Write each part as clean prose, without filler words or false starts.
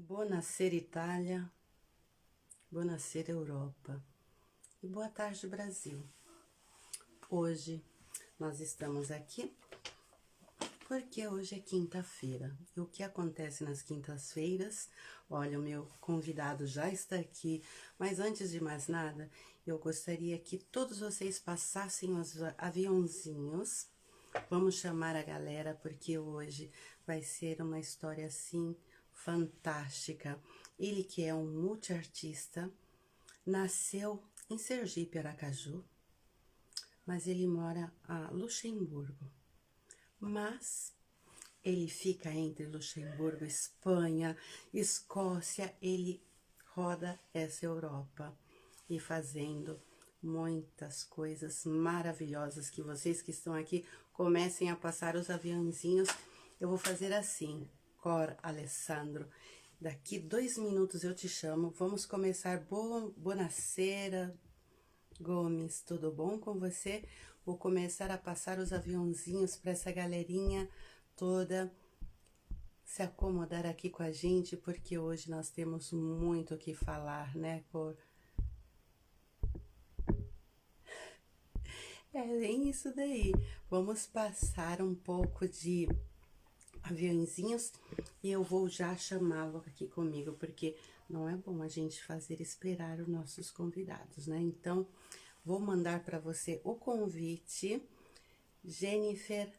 Buonasera Itália, buonasera Europa e boa tarde Brasil. Hoje nós estamos aqui porque hoje é quinta-feira. E o que acontece nas quintas-feiras? Olha, o meu convidado já está aqui, mas antes de mais nada, eu gostaria que todos vocês passassem os aviãozinhos. Vamos chamar a galera porque hoje vai ser uma história assim fantástica. Ele que é um multiartista, nasceu em Sergipe, Aracaju, mas ele mora em Luxemburgo. Mas ele fica entre Luxemburgo, Espanha, Escócia, ele roda essa Europa e fazendo muitas coisas maravilhosas que vocês que estão aqui comecem a passar os aviãozinhos. Eu vou fazer assim, Cor Alessandro, daqui 2 minutos eu te chamo, vamos começar. Buonasera, Gomes, tudo bom com você? Vou começar a passar os aviãozinhos para essa galerinha toda se acomodar aqui com a gente, porque hoje nós temos muito o que falar, né, Cor? É bem isso daí. Vamos passar um pouco de aviãozinhos e eu vou já chamá-lo aqui comigo, porque não é bom a gente fazer esperar os nossos convidados, né? Então, vou mandar para você o convite. Jennifer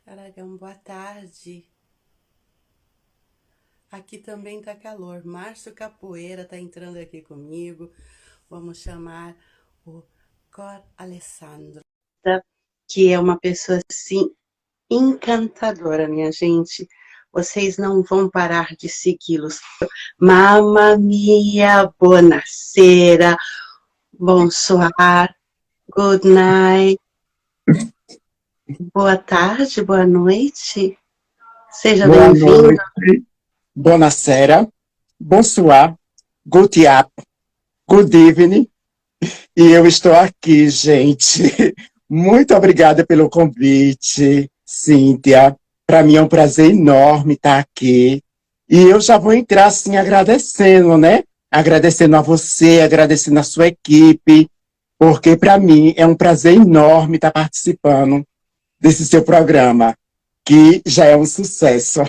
Aragão, boa tarde. Aqui também tá calor. Márcio Capoeira tá entrando aqui comigo. Vamos chamar o Cor Alessandro, que é uma pessoa assim encantadora, minha gente. Vocês não vão parar de segui-los. Mamma mia, buonasera, bonsoir, good night. Boa tarde, boa noite. Seja bem-vindo. Buonasera, bonsoir, good up, good evening. E eu estou aqui, gente. Muito obrigada pelo convite, Cíntia. Para mim é um prazer enorme estar aqui. E eu já vou entrar assim agradecendo, né? Agradecendo a você, agradecendo a sua equipe, porque para mim é um prazer enorme estar participando desse seu programa, que já é um sucesso.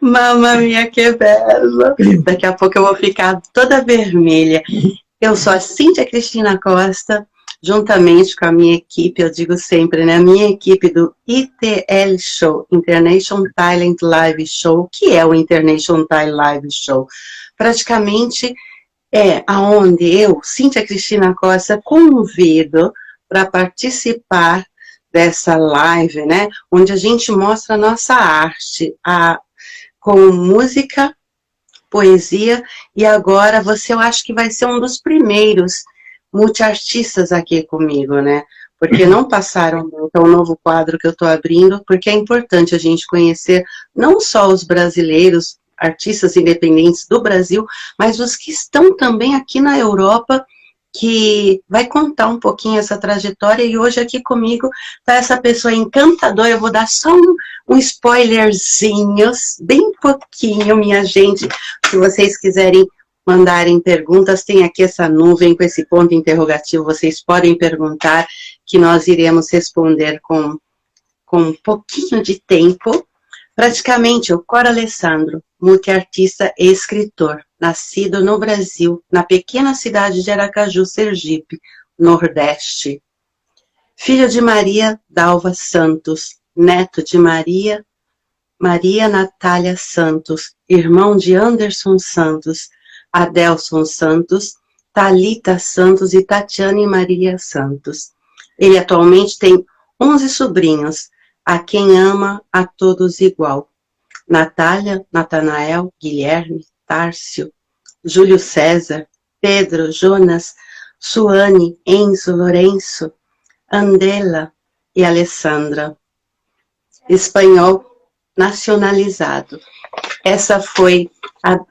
Mamma mia, que bela! Daqui a pouco eu vou ficar toda vermelha. Eu sou a Cíntia Cristina Costa, juntamente com a minha equipe, eu digo sempre, né? A minha equipe do ITL Show, International Talent Live Show, que é o International Talent Live Show. Praticamente é aonde eu, Cíntia Cristina Costa, convido para participar dessa live, né? Onde a gente mostra a nossa arte, com música, poesia, e agora você, eu acho que vai ser um dos primeiros multiartistas aqui comigo, né? Porque não passaram muito, é um novo quadro que eu tô abrindo, porque é importante a gente conhecer não só os brasileiros, artistas independentes do Brasil, mas os que estão também aqui na Europa, que vai contar um pouquinho essa trajetória, e hoje aqui comigo tá essa pessoa encantadora. Eu vou dar só um spoilerzinho, bem pouquinho, minha gente. Se vocês quiserem mandarem perguntas, tem aqui essa nuvem com esse ponto interrogativo, vocês podem perguntar, que nós iremos responder com um pouquinho de tempo. Praticamente, o Cor Alessandro, multiartista e escritor, nascido no Brasil, na pequena cidade de Aracaju, Sergipe, Nordeste. Filho de Maria Dalva Santos, neto de Maria Natália Santos, irmão de Anderson Santos, Adelson Santos, Thalita Santos e Tatiane Maria Santos. Ele atualmente tem 11 sobrinhos, a quem ama a todos igual. Natália, Natanael, Guilherme, Tárcio, Júlio César, Pedro, Jonas, Suane, Enzo, Lourenço, Andela e Alessandra. Espanhol nacionalizado. Essa foi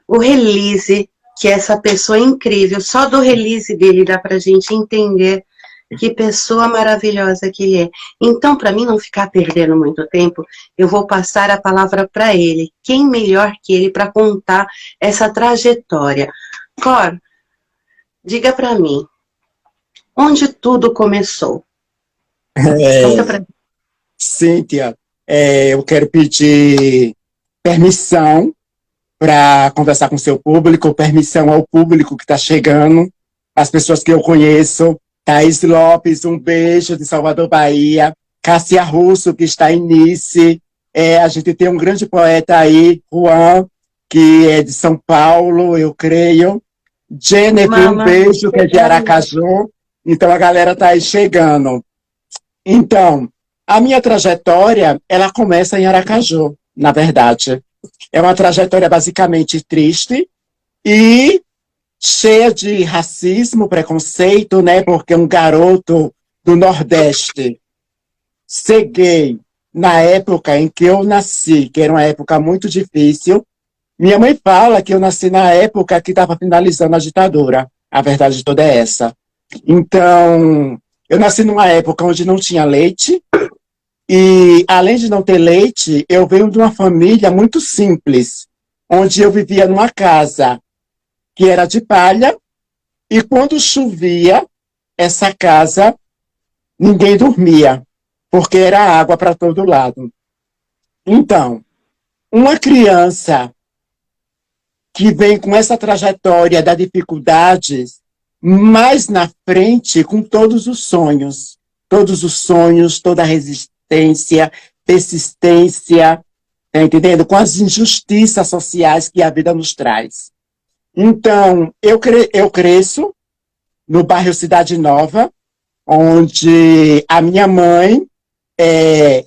o release, que essa pessoa incrível, só do release dele dá pra gente entender Que pessoa maravilhosa que ele é. Então, para mim não ficar perdendo muito tempo, eu vou passar a palavra para ele. Quem melhor que ele para contar essa trajetória? Cor, diga para mim, onde tudo começou? Conta pra mim. Cíntia, eu quero pedir permissão para conversar com o seu público, permissão ao público que está chegando, as pessoas que eu conheço. Thaís Lopes, um beijo de Salvador, Bahia. Cássia Russo, que está em Nice. A gente tem um grande poeta aí, Juan, que é de São Paulo, eu creio. Jennifer, um beijo, que é de Aracaju. Então, a galera está aí chegando. Então, a minha trajetória, ela começa em Aracaju, na verdade. É uma trajetória basicamente triste e cheia de racismo, preconceito, né? Porque um garoto do Nordeste ser gay na época em que eu nasci, que era uma época muito difícil. Minha mãe fala que eu nasci na época que estava finalizando a ditadura. A verdade toda é essa. Então, eu nasci numa época onde não tinha leite, e além de não ter leite, eu venho de uma família muito simples, onde eu vivia numa casa que era de palha, e quando chovia, essa casa, ninguém dormia, porque era água para todo lado. Então, uma criança que vem com essa trajetória das dificuldades, mais na frente com todos os sonhos, toda a resistência, persistência, tá entendendo? Com as injustiças sociais que a vida nos traz. Então, eu cresço no bairro Cidade Nova, onde a minha mãe,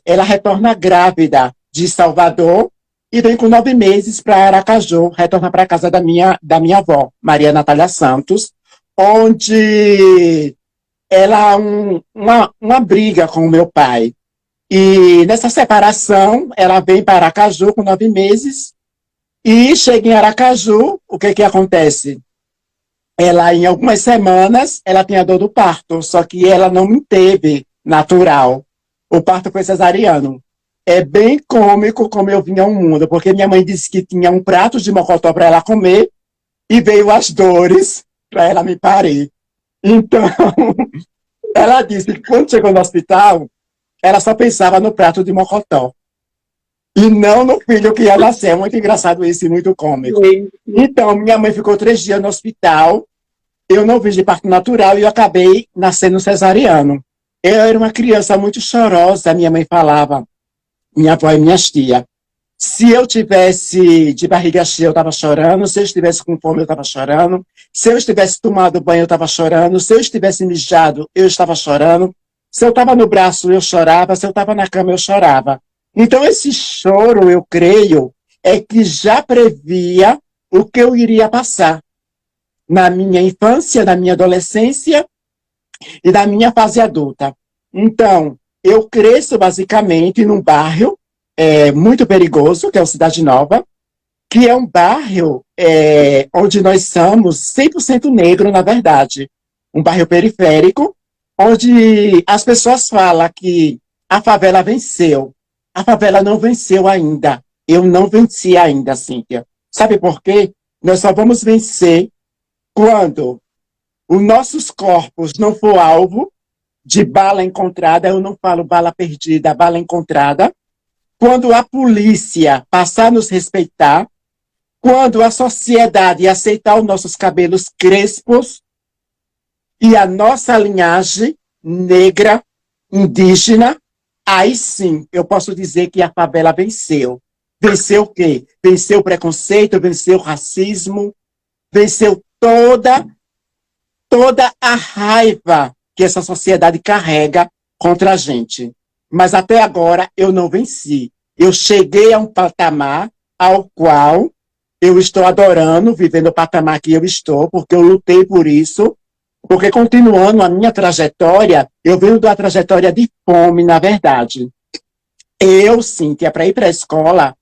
ela retorna grávida de Salvador e vem com 9 meses para Aracaju, retorna para a casa da minha avó, Maria Natália Santos, onde ela há uma briga com o meu pai. E nessa separação, ela vem para Aracaju com 9 meses, e chega em Aracaju, o que acontece? Ela, em algumas semanas, ela tinha dor do parto, só que ela não me teve natural. O parto foi cesariano. É bem cômico como eu vim ao mundo, porque minha mãe disse que tinha um prato de mocotó para ela comer, e veio as dores para ela me parir. Então, ela disse que quando chegou no hospital, ela só pensava no prato de mocotó. E não no filho que ia nascer. É muito engraçado isso e muito cômico. Então, minha mãe ficou 3 dias no hospital, eu não fiz de parto natural e eu acabei nascendo cesariano. Eu era uma criança muito chorosa, minha mãe falava, minha avó e minhas tias. Se eu tivesse de barriga cheia, eu estava chorando. Se eu estivesse com fome, eu estava chorando. Se eu estivesse tomado banho, eu estava chorando. Se eu estivesse mijado, eu estava chorando. Se eu estava no braço, eu chorava. Se eu estava na cama, eu chorava. Então, esse choro, eu creio, é que já previa o que eu iria passar na minha infância, na minha adolescência e na minha fase adulta. Então, eu cresço basicamente num bairro muito perigoso, que é o Cidade Nova, que é um bairro onde nós somos 100% negro, na verdade. Um bairro periférico, onde as pessoas falam que a favela venceu. A favela não venceu ainda. Eu não venci ainda, Cíntia. Sabe por quê? Nós só vamos vencer quando os nossos corpos não for alvo de bala encontrada. Eu não falo bala perdida, bala encontrada. Quando a polícia passar a nos respeitar, quando a sociedade aceitar os nossos cabelos crespos e a nossa linhagem negra, indígena, aí sim eu posso dizer que a favela venceu. Venceu o quê? Venceu o preconceito, venceu o racismo, venceu toda a raiva que essa sociedade carrega contra a gente. Mas até agora eu não venci. Eu cheguei a um patamar ao qual eu estou adorando, vivendo o patamar que eu estou, porque eu lutei por isso, porque continuando a minha trajetória, eu venho de uma trajetória de fome, na verdade. Eu, Cíntia, para ir para a escola,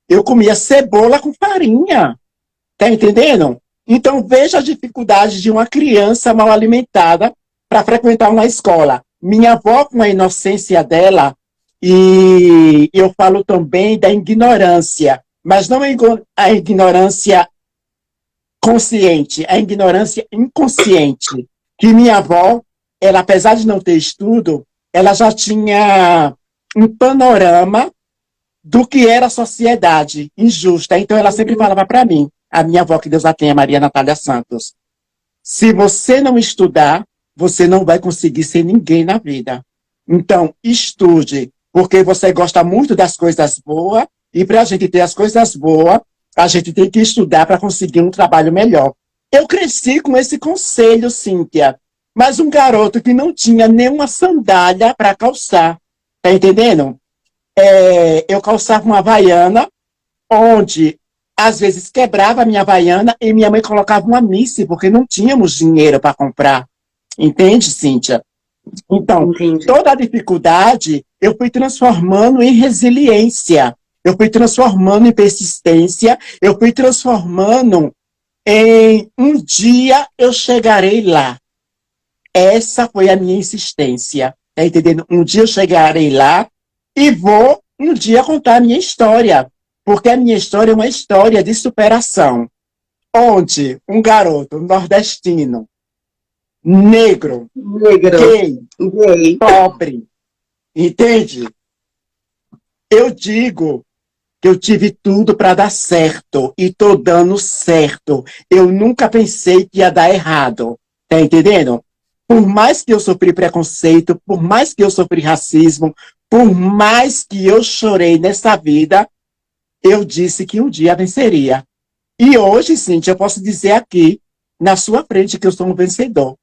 eu comia cebola com farinha. Tá entendendo? Então, veja a dificuldade de uma criança mal alimentada para frequentar uma escola. Minha avó, com a inocência dela, e eu falo também da ignorância, mas não a ignorância consciente, a ignorância inconsciente, que minha avó, ela, apesar de não ter estudo, ela já tinha um panorama do que era a sociedade injusta. Então, ela sempre falava para mim, a minha avó, que Deus a tenha, Maria Natália Santos, se você não estudar, você não vai conseguir ser ninguém na vida. Então, estude, porque você gosta muito das coisas boas, e para a gente ter as coisas boas, a gente tem que estudar para conseguir um trabalho melhor. Eu cresci com esse conselho, Cíntia, mas um garoto que não tinha nenhuma sandália para calçar, tá entendendo? Eu calçava uma havaiana, onde às vezes quebrava a minha havaiana e minha mãe colocava uma missa, porque não tínhamos dinheiro para comprar. Entende, Cíntia? Então, Entendi. toda a dificuldade eu fui transformando em resiliência, eu fui transformando em persistência, eu fui transformando em um dia eu chegarei lá. Essa foi a minha insistência, tá entendendo? Um dia eu chegarei lá e vou um dia contar a minha história, porque a minha história é uma história de superação, onde um garoto nordestino, negro, gay, pobre, entende? Eu digo que eu tive tudo para dar certo e tô dando certo. Eu nunca pensei que ia dar errado, tá entendendo? Por mais que eu sofri preconceito, por mais que eu sofri racismo, por mais que eu chorei nessa vida, eu disse que um dia venceria. E hoje, Cíntia, eu posso dizer aqui, na sua frente, que eu sou um vencedor.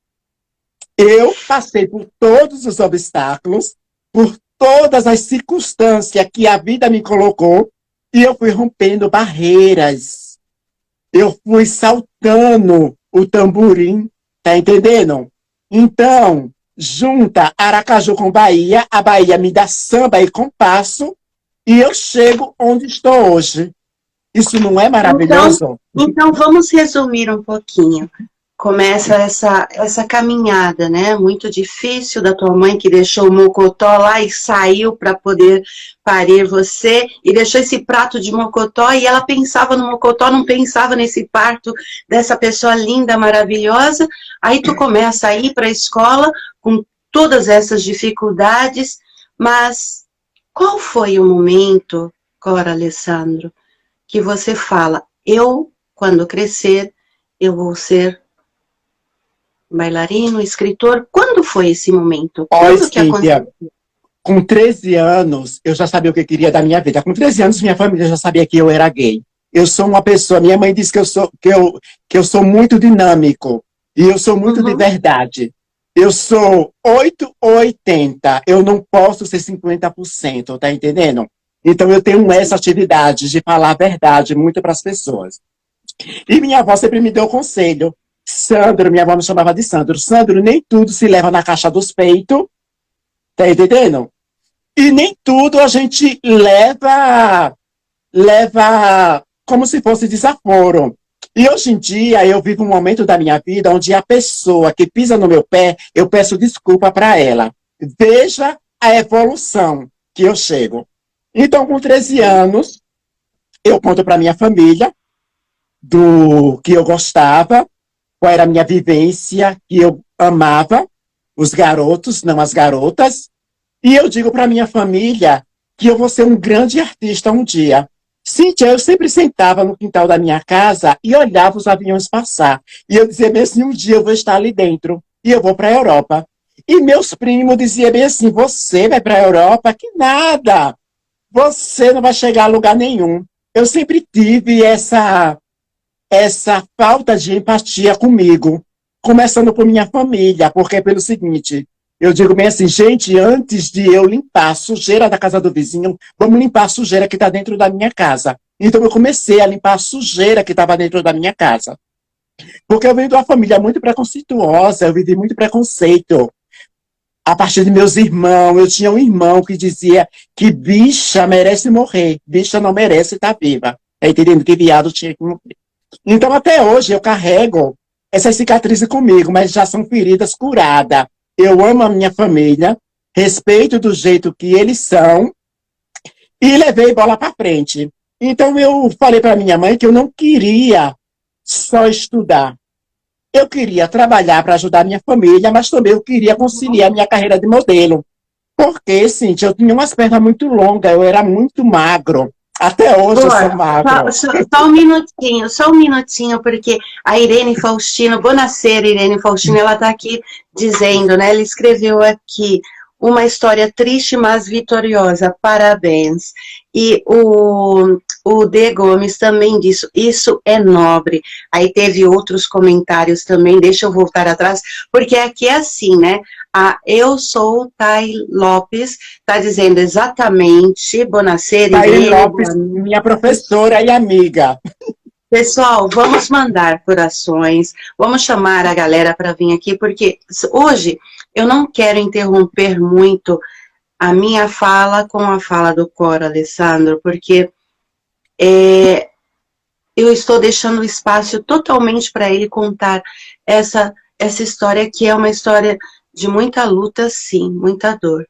Eu passei por todos os obstáculos, por todas as circunstâncias que a vida me colocou, e eu fui rompendo barreiras. Eu fui saltando o tamborim, tá entendendo? Então, junta Aracaju com Bahia, a Bahia me dá samba e compasso, e eu chego onde estou hoje. Isso não é maravilhoso? Então vamos resumir um pouquinho. Começa essa caminhada, né? Muito difícil da tua mãe que deixou o mocotó lá e saiu para poder parir você e deixou esse prato de mocotó e ela pensava no mocotó, não pensava nesse parto dessa pessoa linda, maravilhosa. Aí tu começa a ir para a escola com todas essas dificuldades, mas qual foi o momento, Cora Alessandro, que você fala, eu, quando crescer, eu vou ser bailarino, escritor? Quando foi esse momento? Quando que aconteceu? Com 13 anos, eu já sabia o que eu queria da minha vida. Com 13 anos, minha família já sabia que eu era gay. Eu sou uma pessoa, minha mãe disse que eu sou muito dinâmico, e eu sou muito de verdade. Eu sou 8 ou 80, eu não posso ser 50%, tá entendendo? Então eu tenho essa atividade de falar a verdade muito para as pessoas. E minha avó sempre me deu conselho. Sandro, minha avó me chamava de Sandro. Sandro, nem tudo se leva na caixa dos peitos, tá entendendo? E nem tudo a gente leva como se fosse desaforo. E hoje em dia eu vivo um momento da minha vida onde a pessoa que pisa no meu pé, eu peço desculpa para ela. Veja a evolução que eu chego. Então, com 13 anos, eu conto para minha família do que eu gostava, qual era a minha vivência, que eu amava os garotos, não as garotas. E eu digo para minha família que eu vou ser um grande artista um dia. Cíntia, eu sempre sentava no quintal da minha casa e olhava os aviões passar. E eu dizia bem assim, um dia eu vou estar ali dentro e eu vou para a Europa. E meus primos diziam bem assim, você vai para a Europa? Que nada! Você não vai chegar a lugar nenhum. Eu sempre tive essa falta de empatia comigo, começando por minha família, porque é pelo seguinte, eu digo bem assim, gente, antes de eu limpar a sujeira da casa do vizinho, vamos limpar a sujeira que está dentro da minha casa. Então eu comecei a limpar a sujeira que estava dentro da minha casa. Porque eu venho de uma família muito preconceituosa, eu vivi muito preconceito. A partir de meus irmãos, eu tinha um irmão que dizia que bicha merece morrer, bicha não merece estar viva. Tá entendendo? Que viado tinha que morrer. Então, até hoje, eu carrego essas cicatrizes comigo, mas já são feridas curadas. eu amo a minha família, respeito do jeito que eles são e levei bola para frente. Então eu falei para minha mãe que eu não queria só estudar. Eu queria trabalhar para ajudar a minha família, mas também eu queria conciliar minha carreira de modelo. Porque, Cíntia, eu tinha umas pernas muito longas, eu era muito magro. Até hoje eu sou magro. Só um minutinho, porque a Irene Faustino, Bonacera Irene Faustino, ela está aqui dizendo, né? Ela escreveu aqui uma história triste, mas vitoriosa, parabéns. E o D. Gomes também disse, isso é nobre. Aí teve outros comentários também, deixa eu voltar atrás, porque aqui é assim, né? Eu sou Thay Lopes, está dizendo exatamente, Bonacera, Thay Lopes, minha professora e amiga. Pessoal, vamos mandar corações, vamos chamar a galera para vir aqui, porque hoje eu não quero interromper muito a minha fala com a fala do Coro Alessandro, porque eu estou deixando o espaço totalmente para ele contar essa história, que é uma história de muita luta, sim, muita dor,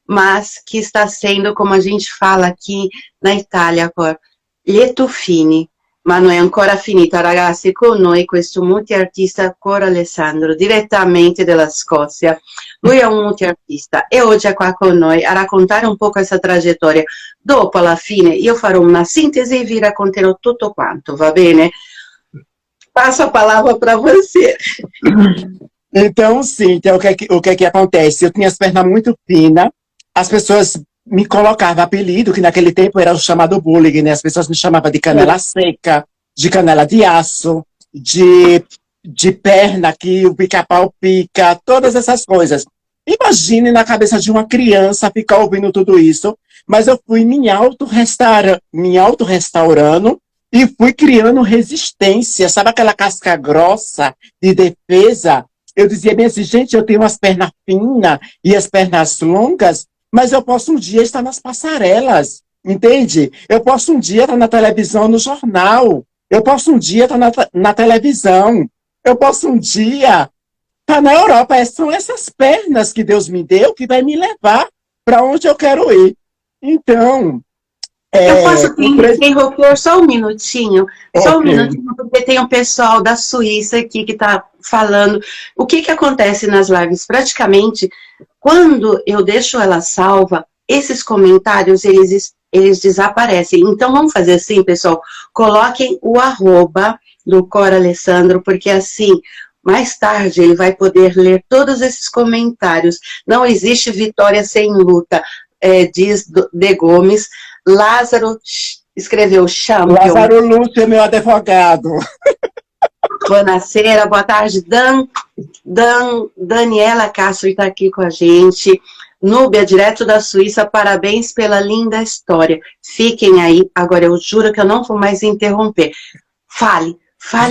mas que está sendo, como a gente fala aqui na Itália, Coro, lieto fine. Ma non è ancora finita, ragazzi, con noi questo multiartista Coro Alessandro, direttamente dalla Scozia. Lui è un multiartista e oggi è qua con noi a raccontare un po' questa traiettoria. Dopo, alla fine, io farò una sintesi e vi racconterò tutto quanto, va bene? Passo a palavra para você. Então, Cíntia, o que é que acontece? Eu tinha as pernas muito finas, as pessoas me colocavam apelido, que naquele tempo era o chamado bullying, né? As pessoas me chamavam de canela seca, de canela de aço, de perna que o pica-pau pica, todas essas coisas. Imagine na cabeça de uma criança ficar ouvindo tudo isso, mas eu fui me auto-restaurando e fui criando resistência, sabe aquela casca grossa de defesa? Eu dizia bem assim, gente, eu tenho as pernas finas e as pernas longas, mas eu posso um dia estar nas passarelas, entende? Eu posso um dia estar na televisão, no jornal. Eu posso um dia estar na televisão. Eu posso um dia estar na Europa. São essas pernas que Deus me deu que vai me levar para onde eu quero ir. Então... eu posso interromper só um minutinho? Só um minutinho, porque tem um pessoal da Suíça aqui que está falando. O que acontece nas lives? Praticamente, quando eu deixo ela salva, esses comentários, eles desaparecem. Então, vamos fazer assim, pessoal? Coloquem o @ do Coro Alessandro, porque assim, mais tarde ele vai poder ler todos esses comentários. Não existe vitória sem luta, diz D. Gomes. Lázaro escreveu champion. Lázaro Lúcio é meu advogado. Bonacera, boa tarde. Daniela Castro está aqui com a gente. Núbia, direto da Suíça, parabéns pela linda história. Fiquem aí, agora eu juro que eu não vou mais interromper. Fale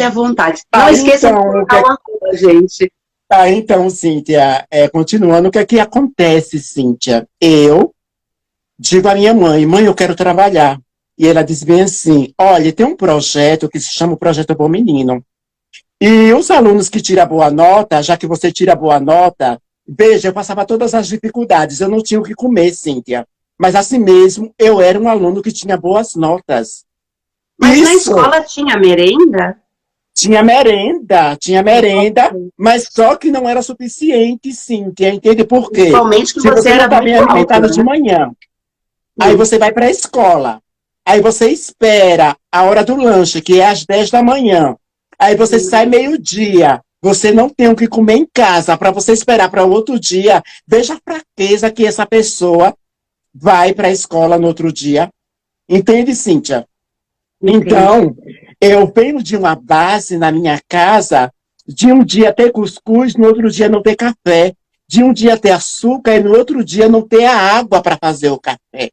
à vontade. Não esqueça de colocar uma coisa, gente. Então, Cíntia, continuando, o que é que acontece, Cíntia? Eu digo à minha mãe, eu quero trabalhar. E ela diz bem assim, olha, tem um projeto que se chama o Projeto Bom Menino. E os alunos que tiram boa nota, já que você tira boa nota, veja, eu passava todas as dificuldades, eu não tinha o que comer, Cíntia. Mas assim mesmo, eu era um aluno que tinha boas notas. Mas na escola tinha merenda? Tinha merenda, mas só que não era suficiente, Cíntia, entende por quê? Principalmente que você não está bem alimentado, né? De manhã. Aí você vai para a escola. Aí você espera a hora do lanche, que é às 10 da manhã. Aí você sai meio-dia. Você não tem o que comer em casa para você esperar para o outro dia. Veja a fraqueza que essa pessoa vai para a escola no outro dia. Entende, Cíntia? Então, eu venho de uma base na minha casa de um dia ter cuscuz, no outro dia não ter café. De um dia ter açúcar e no outro dia não ter a água para fazer o café.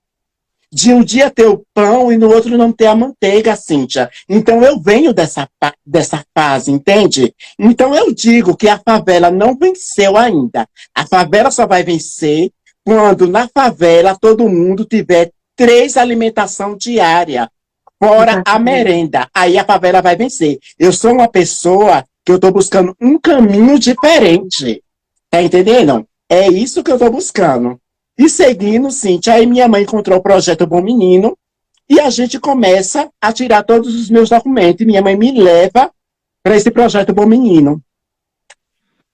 De um dia ter o pão e no outro não ter a manteiga, Cíntia. Então eu venho dessa fase, entende? Então eu digo que a favela não venceu ainda. A favela só vai vencer quando na favela todo mundo tiver 3 alimentação diária, fora a merenda. Aí a favela vai vencer. Eu sou uma pessoa que eu estou buscando um caminho diferente. Tá entendendo? É isso que eu estou buscando. E seguindo, Cíntia, aí minha mãe encontrou o projeto Bom Menino e a gente começa a tirar todos os meus documentos. E minha mãe me leva para esse projeto Bom Menino.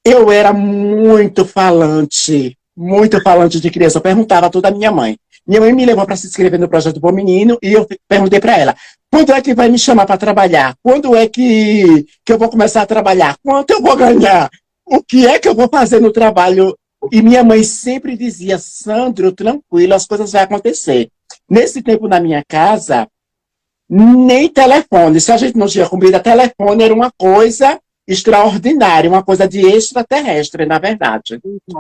Eu era muito falante de criança. Eu perguntava tudo à minha mãe. Minha mãe me levou para se inscrever no projeto Bom Menino e eu perguntei para ela: quando é que vai me chamar para trabalhar? Quando é que eu vou começar a trabalhar? Quanto eu vou ganhar? O que é que eu vou fazer no trabalho? E minha mãe sempre dizia: Sandro, tranquilo, as coisas vão acontecer. Nesse tempo na minha casa, nem telefone. Se a gente não tinha comida, telefone era uma coisa extraordinária, uma coisa de extraterrestre, na verdade.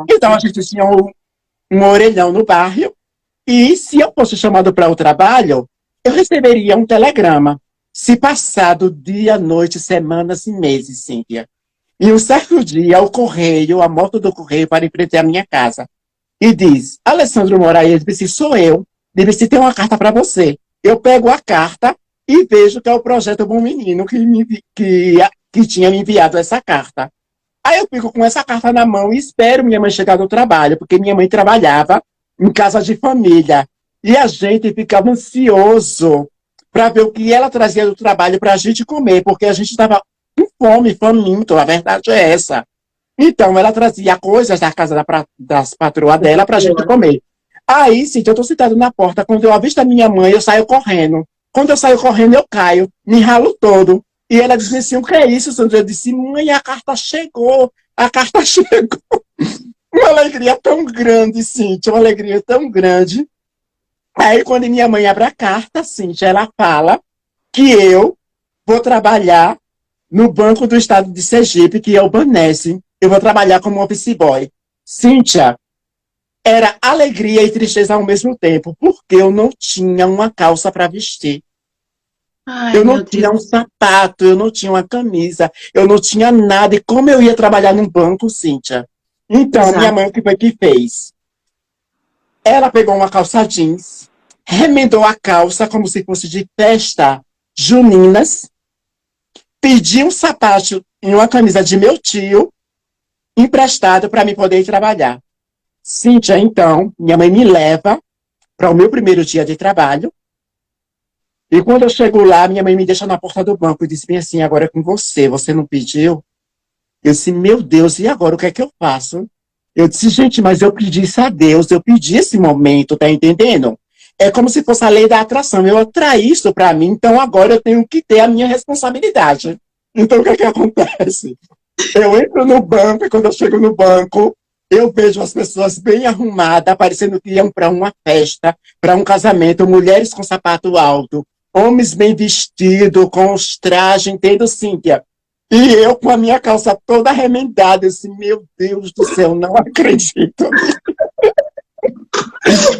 Então a gente tinha um orelhão no bairro e se eu fosse chamado para o trabalho, eu receberia um telegrama. Se passado dia, noite, semanas e meses, Cíntia. E um certo dia, o correio, a moto do correio para em frente à minha casa. E diz: Alessandro Moraes, disse: sou eu. Disse: tem uma carta para você. Eu pego a carta e vejo que é o projeto Bom Menino que tinha me enviado essa carta. Aí eu fico com essa carta na mão e espero minha mãe chegar do trabalho, porque minha mãe trabalhava em casa de família. E a gente ficava ansioso para ver o que ela trazia do trabalho para a gente comer, porque a gente estava com fome, faminto, a verdade é essa. Então, ela trazia coisas da casa das patroas dela para a gente comer. Aí, sim, eu estou sentado na porta, quando eu avisto a minha mãe, eu saio correndo. Quando eu saio correndo, eu caio, me ralo todo. E ela disse assim: o que é isso, Sandra? Eu disse: mãe, a carta chegou, a carta chegou. Uma alegria tão grande, Cíntia, uma alegria tão grande. Aí, quando minha mãe abre a carta, Cíntia, ela fala que eu vou trabalhar no Banco do Estado de Sergipe, que é o Banese. Eu vou trabalhar como office boy. Cíntia, era alegria e tristeza ao mesmo tempo, porque eu não tinha uma calça para vestir. Ai, Eu não meu tinha um Deus. sapato, eu não tinha uma camisa, eu não tinha nada. E como eu ia trabalhar num banco, Cíntia? Então, minha Exato. mãe, o que foi que fez? Ela pegou uma calça jeans, remendou a calça como se fosse de festa juninas, pediu um sapato e uma camisa de meu tio, emprestado para mim poder ir trabalhar. Cíntia, então, minha mãe me leva para o meu primeiro dia de trabalho. E quando eu chego lá, minha mãe me deixa na porta do banco e diz bem assim: agora é com você, você não pediu? Eu disse: meu Deus, e agora o que é que eu faço? Eu disse: gente, mas eu pedi isso a Deus, eu pedi esse momento, tá entendendo? É como se fosse a lei da atração, eu atraí isso para mim, então agora eu tenho que ter a minha responsabilidade. Então o que é que acontece? Eu entro no banco e quando eu chego no banco, eu vejo as pessoas bem arrumadas, parecendo que iam para uma festa, para um casamento, mulheres com sapato alto, homens bem vestidos, com os trajes, entendo, Cíntia? E eu com a minha calça toda remendada, eu disse: meu Deus do céu, não acredito.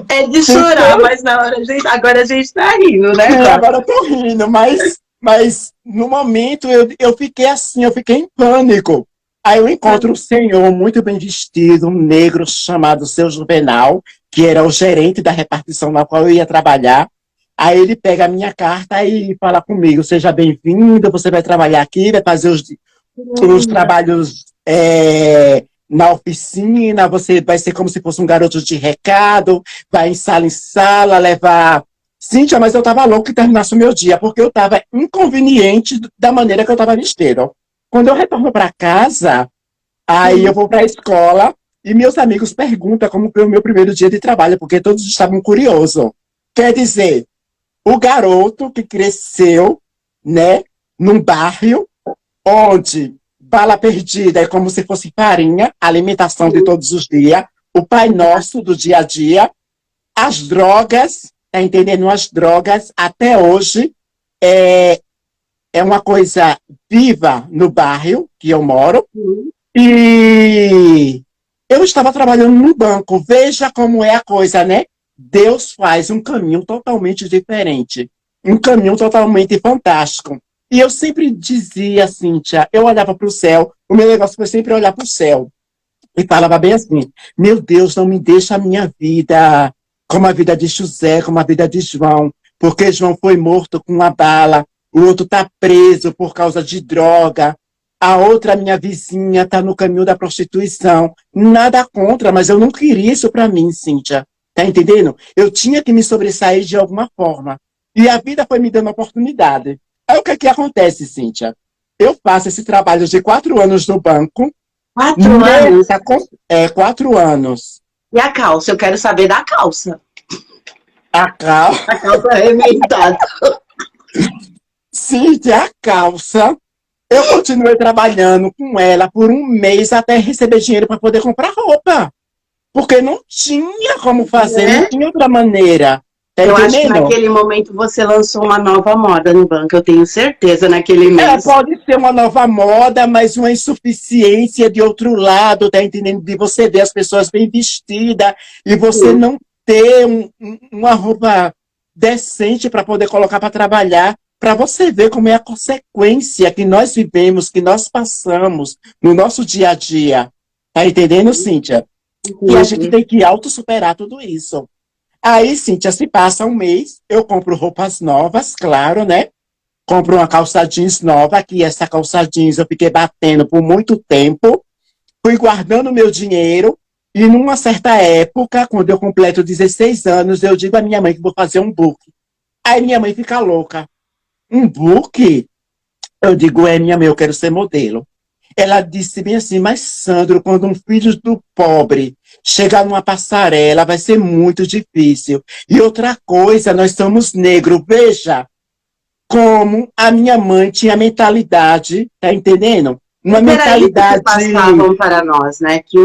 É de chorar, Então, mas na hora agora a gente tá rindo, né? sim, agora eu tô rindo, mas no momento eu fiquei assim, eu fiquei em pânico. Aí eu encontro um senhor muito bem vestido, um negro chamado Seu Juvenal, que era o gerente da repartição na qual eu ia trabalhar. Aí ele pega a minha carta e fala comigo: seja bem-vindo, você vai trabalhar aqui, vai fazer os trabalhos na oficina, você vai ser como se fosse um garoto de recado, vai em sala, levar. Cíntia, mas eu estava louco que terminasse o meu dia, porque eu estava inconveniente da maneira que eu estava vestido. Quando eu retorno para casa, aí eu vou para a escola e meus amigos perguntam como foi o meu primeiro dia de trabalho, porque todos estavam curiosos. Quer dizer, o garoto que cresceu, né, num bairro onde bala perdida é como se fosse farinha, alimentação de todos os dias, o Pai Nosso do dia a dia, as drogas, tá entendendo? As drogas, até hoje, é uma coisa viva no bairro que eu moro, e eu estava trabalhando no banco. Veja como é a coisa, né? Deus faz um caminho totalmente diferente, um caminho totalmente fantástico. E eu sempre dizia, Cíntia, eu olhava para o céu, o meu negócio foi sempre olhar para o céu. E falava bem assim: meu Deus, não me deixa a minha vida como a vida de José, como a vida de João, porque João foi morto com uma bala, o outro está preso por causa de droga. A outra, minha vizinha, está no caminho da prostituição. Nada contra, mas eu não queria isso para mim, Cíntia. Tá entendendo? Eu tinha que me sobressair de alguma forma. E a vida foi me dando oportunidade. Aí o que é que acontece, Cíntia? Eu faço esse trabalho de 4 anos no banco. 4 anos? 4 anos. E a calça? Eu quero saber da calça. A calça. A calça arrebentada. Cíntia, a calça. Eu continuei trabalhando com ela por um mês até receber dinheiro para poder comprar roupa. Porque não tinha como fazer, não tinha outra maneira. Tá Eu acho que entendendo? naquele momento você lançou uma nova moda no banco, eu tenho certeza, naquele mês. Pode ser uma nova moda, mas uma insuficiência de outro lado, tá entendendo? De você ver as pessoas bem vestidas e você não ter uma roupa decente para poder colocar para trabalhar, para você ver como é a consequência que nós vivemos, que nós passamos no nosso dia a dia. Tá entendendo, Cíntia? E a gente tem que autossuperar tudo isso. Aí, Cíntia, se passa um mês, eu compro roupas novas, claro, né? Compro uma calça jeans nova, que essa calça jeans eu fiquei batendo por muito tempo. Fui guardando meu dinheiro e numa certa época, quando eu completo 16 anos, eu digo à minha mãe que vou fazer um book. Aí minha mãe fica louca. Um book? Eu digo, minha mãe, eu quero ser modelo. Ela disse bem assim, mas Sandro, quando um filho do pobre chegar numa passarela, vai ser muito difícil. E outra coisa, nós somos negros. Veja como a minha mãe tinha mentalidade, tá entendendo? Uma mentalidade que passavam para nós, né? Que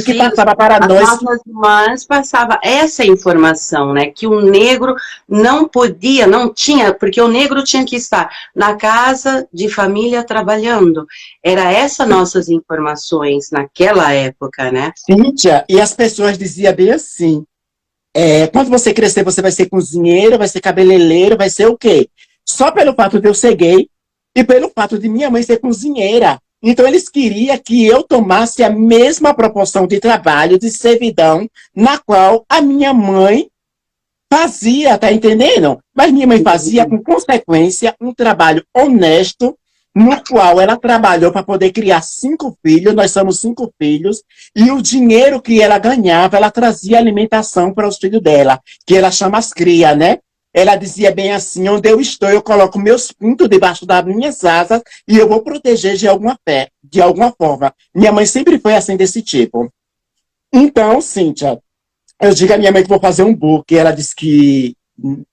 que passava para as nós. nossas mães passavam essa informação, né? Que o negro não podia, não tinha, porque o negro tinha que estar na casa de família trabalhando. Era essas nossas informações naquela época, né? Cíntia, e as pessoas diziam bem assim, quando você crescer, você vai ser cozinheiro, vai ser cabeleireiro, vai ser o quê? Só pelo fato de eu ser gay e pelo fato de minha mãe ser cozinheira. Então, eles queriam que eu tomasse a mesma proporção de trabalho, de servidão, na qual a minha mãe fazia, tá entendendo? Mas minha mãe fazia, com consequência, um trabalho honesto, no qual ela trabalhou para poder criar 5 filhos, nós somos 5 filhos, e o dinheiro que ela ganhava, ela trazia alimentação para os filhos dela, que ela chama as cria, né? Ela dizia bem assim, onde eu estou, eu coloco meus pintos debaixo das minhas asas e eu vou proteger de alguma forma. Minha mãe sempre foi assim, desse tipo. Então, Cíntia, eu digo à minha mãe que vou fazer um book, e ela disse que,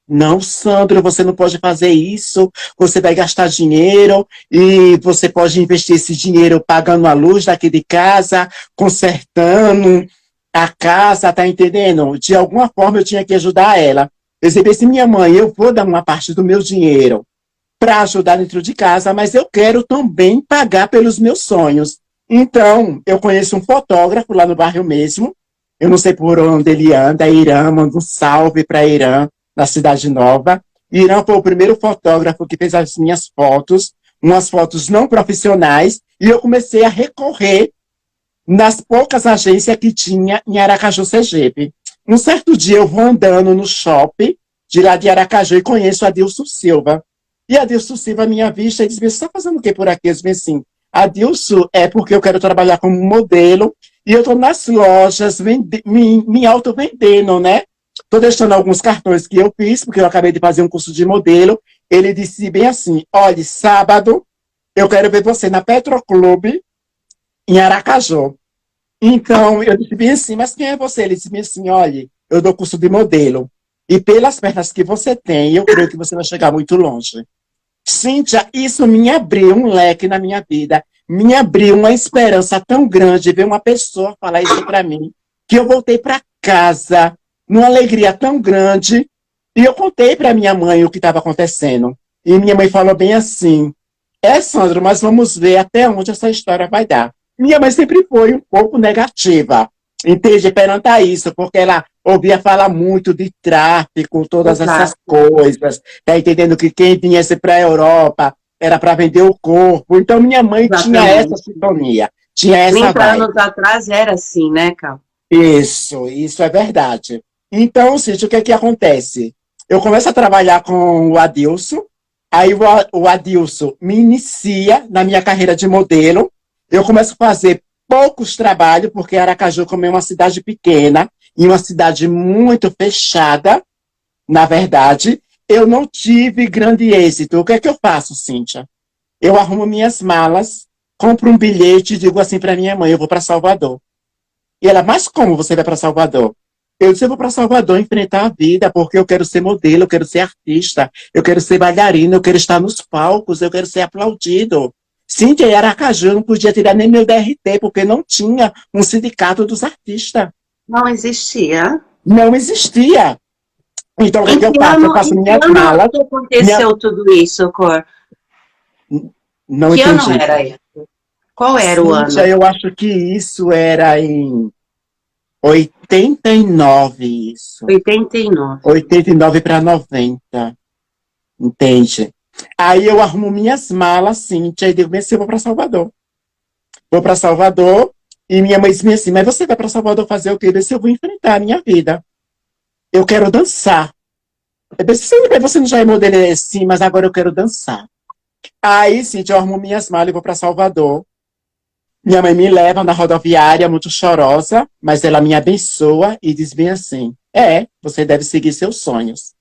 não, Sandro, você não pode fazer isso, você vai gastar dinheiro e você pode investir esse dinheiro pagando a luz daqui de casa, consertando a casa, tá entendendo? De alguma forma eu tinha que ajudar ela. Eu disse, minha mãe, eu vou dar uma parte do meu dinheiro para ajudar dentro de casa, mas eu quero também pagar pelos meus sonhos. Então, eu conheço um fotógrafo lá no bairro mesmo, eu não sei por onde ele anda, Irã, manda um salve para Irã, na Cidade Nova. Irã foi o primeiro fotógrafo que fez as minhas fotos, umas fotos não profissionais, e eu comecei a recorrer nas poucas agências que tinha em Aracaju, Sergipe. Um certo dia eu vou andando no shopping de lá de Aracaju e conheço a Adilson Silva. E a Adilson Silva, à minha vista, diz: você está fazendo o que por aqui? Eu disse assim: Adilson, é porque eu quero trabalhar como modelo e eu estou nas lojas me auto-vendendo, né? Estou deixando alguns cartões que eu fiz, porque eu acabei de fazer um curso de modelo. Ele disse bem assim: olha, sábado eu quero ver você na Petroclube em Aracaju. Então, eu disse bem assim, mas quem é você? Ele disse bem assim, olha, eu dou curso de modelo. E pelas pernas que você tem, eu creio que você vai chegar muito longe. Cíntia, isso me abriu um leque na minha vida. Me abriu uma esperança tão grande ver uma pessoa falar isso para mim, que eu voltei para casa numa alegria tão grande. E eu contei para minha mãe o que estava acontecendo. E minha mãe falou bem assim, Sandro, mas vamos ver até onde essa história vai dar. Minha mãe sempre foi um pouco negativa, entende? Perante a isso, porque ela ouvia falar muito de tráfico, todas essas coisas, tá entendendo? Que quem viesse para a Europa era para vender o corpo. Então, minha mãe tinha essa sintonia, tinha essa 30 anos atrás era assim, né, Cal? Isso é verdade. Então, Cíntia, o que é que acontece? Eu começo a trabalhar com o Adilson, Aí o Adilson me inicia na minha carreira de modelo. Eu começo a fazer poucos trabalhos, porque Aracaju, como é uma cidade pequena e uma cidade muito fechada, na verdade, eu não tive grande êxito. O que é que eu faço, Cíntia? Eu arrumo minhas malas, compro um bilhete e digo assim para minha mãe, eu vou para Salvador. E ela, mas como você vai para Salvador? Eu disse, eu vou para Salvador enfrentar a vida, porque eu quero ser modelo, eu quero ser artista, eu quero ser bailarina, eu quero estar nos palcos, eu quero ser aplaudido. Cíntia, em Aracaju, eu não podia tirar nem meu DRT, porque não tinha um sindicato dos artistas. Não existia. Não existia. Então, o que é que eu faço? Eu faço Em que minhas ano malas. que Minha... aconteceu tudo isso, Cor? Não Que ano entendi. era isso? Qual era o Cíntia, ano? eu acho que isso era em 89, isso. 89. 89 para 90, entende? Aí eu arrumo minhas malas, Cíntia, e digo, assim, eu vou para Salvador. Vou para Salvador, e minha mãe disse assim, mas você vai para Salvador fazer o quê? Eu disse, eu vou enfrentar a minha vida. Eu quero dançar. Eu disse, você não já é modelo assim, mas agora eu quero dançar. Aí, Cíntia, eu arrumo minhas malas e vou para Salvador. Minha mãe me leva na rodoviária, muito chorosa, mas ela me abençoa e diz bem assim, você deve seguir seus sonhos.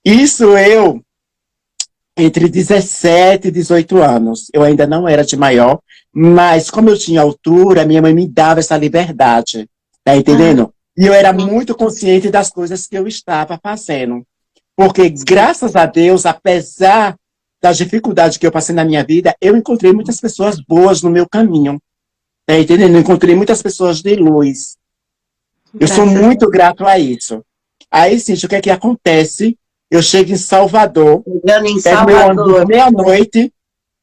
Isso eu, entre 17 e 18 anos. Eu ainda não era de maior, mas como eu tinha altura, minha mãe me dava essa liberdade, tá Ah, entendendo? E eu era sim. muito consciente das coisas que eu estava fazendo. Porque, graças a Deus, apesar das dificuldades que eu passei na minha vida, eu encontrei muitas pessoas boas no meu caminho, tá entendendo? Eu encontrei muitas pessoas de luz. Eu sou Graças a muito grato a isso. Aí, sim, o que é que acontece? Eu chego em Salvador, Deus. Em pego meu ônibus Salvador. meia-noite,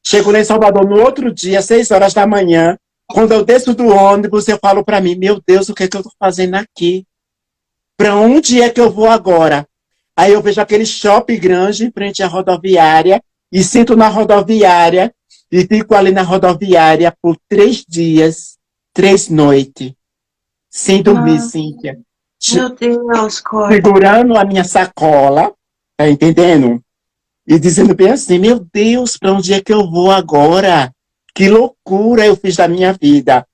chego lá em Salvador no outro dia, 6 horas da manhã. Quando eu desço do ônibus, eu falo para mim, meu Deus, o que é que eu estou fazendo aqui? Para onde é que eu vou agora? Aí eu vejo aquele shopping grande em frente à rodoviária e sento na rodoviária e fico ali na rodoviária por 3 dias, 3 noites, sem dormir, Ah, Cíntia. meu Deus, Cor. Segurando a minha sacola, tá entendendo? E dizendo bem assim, meu Deus, para onde é que eu vou agora? Que loucura eu fiz da minha vida.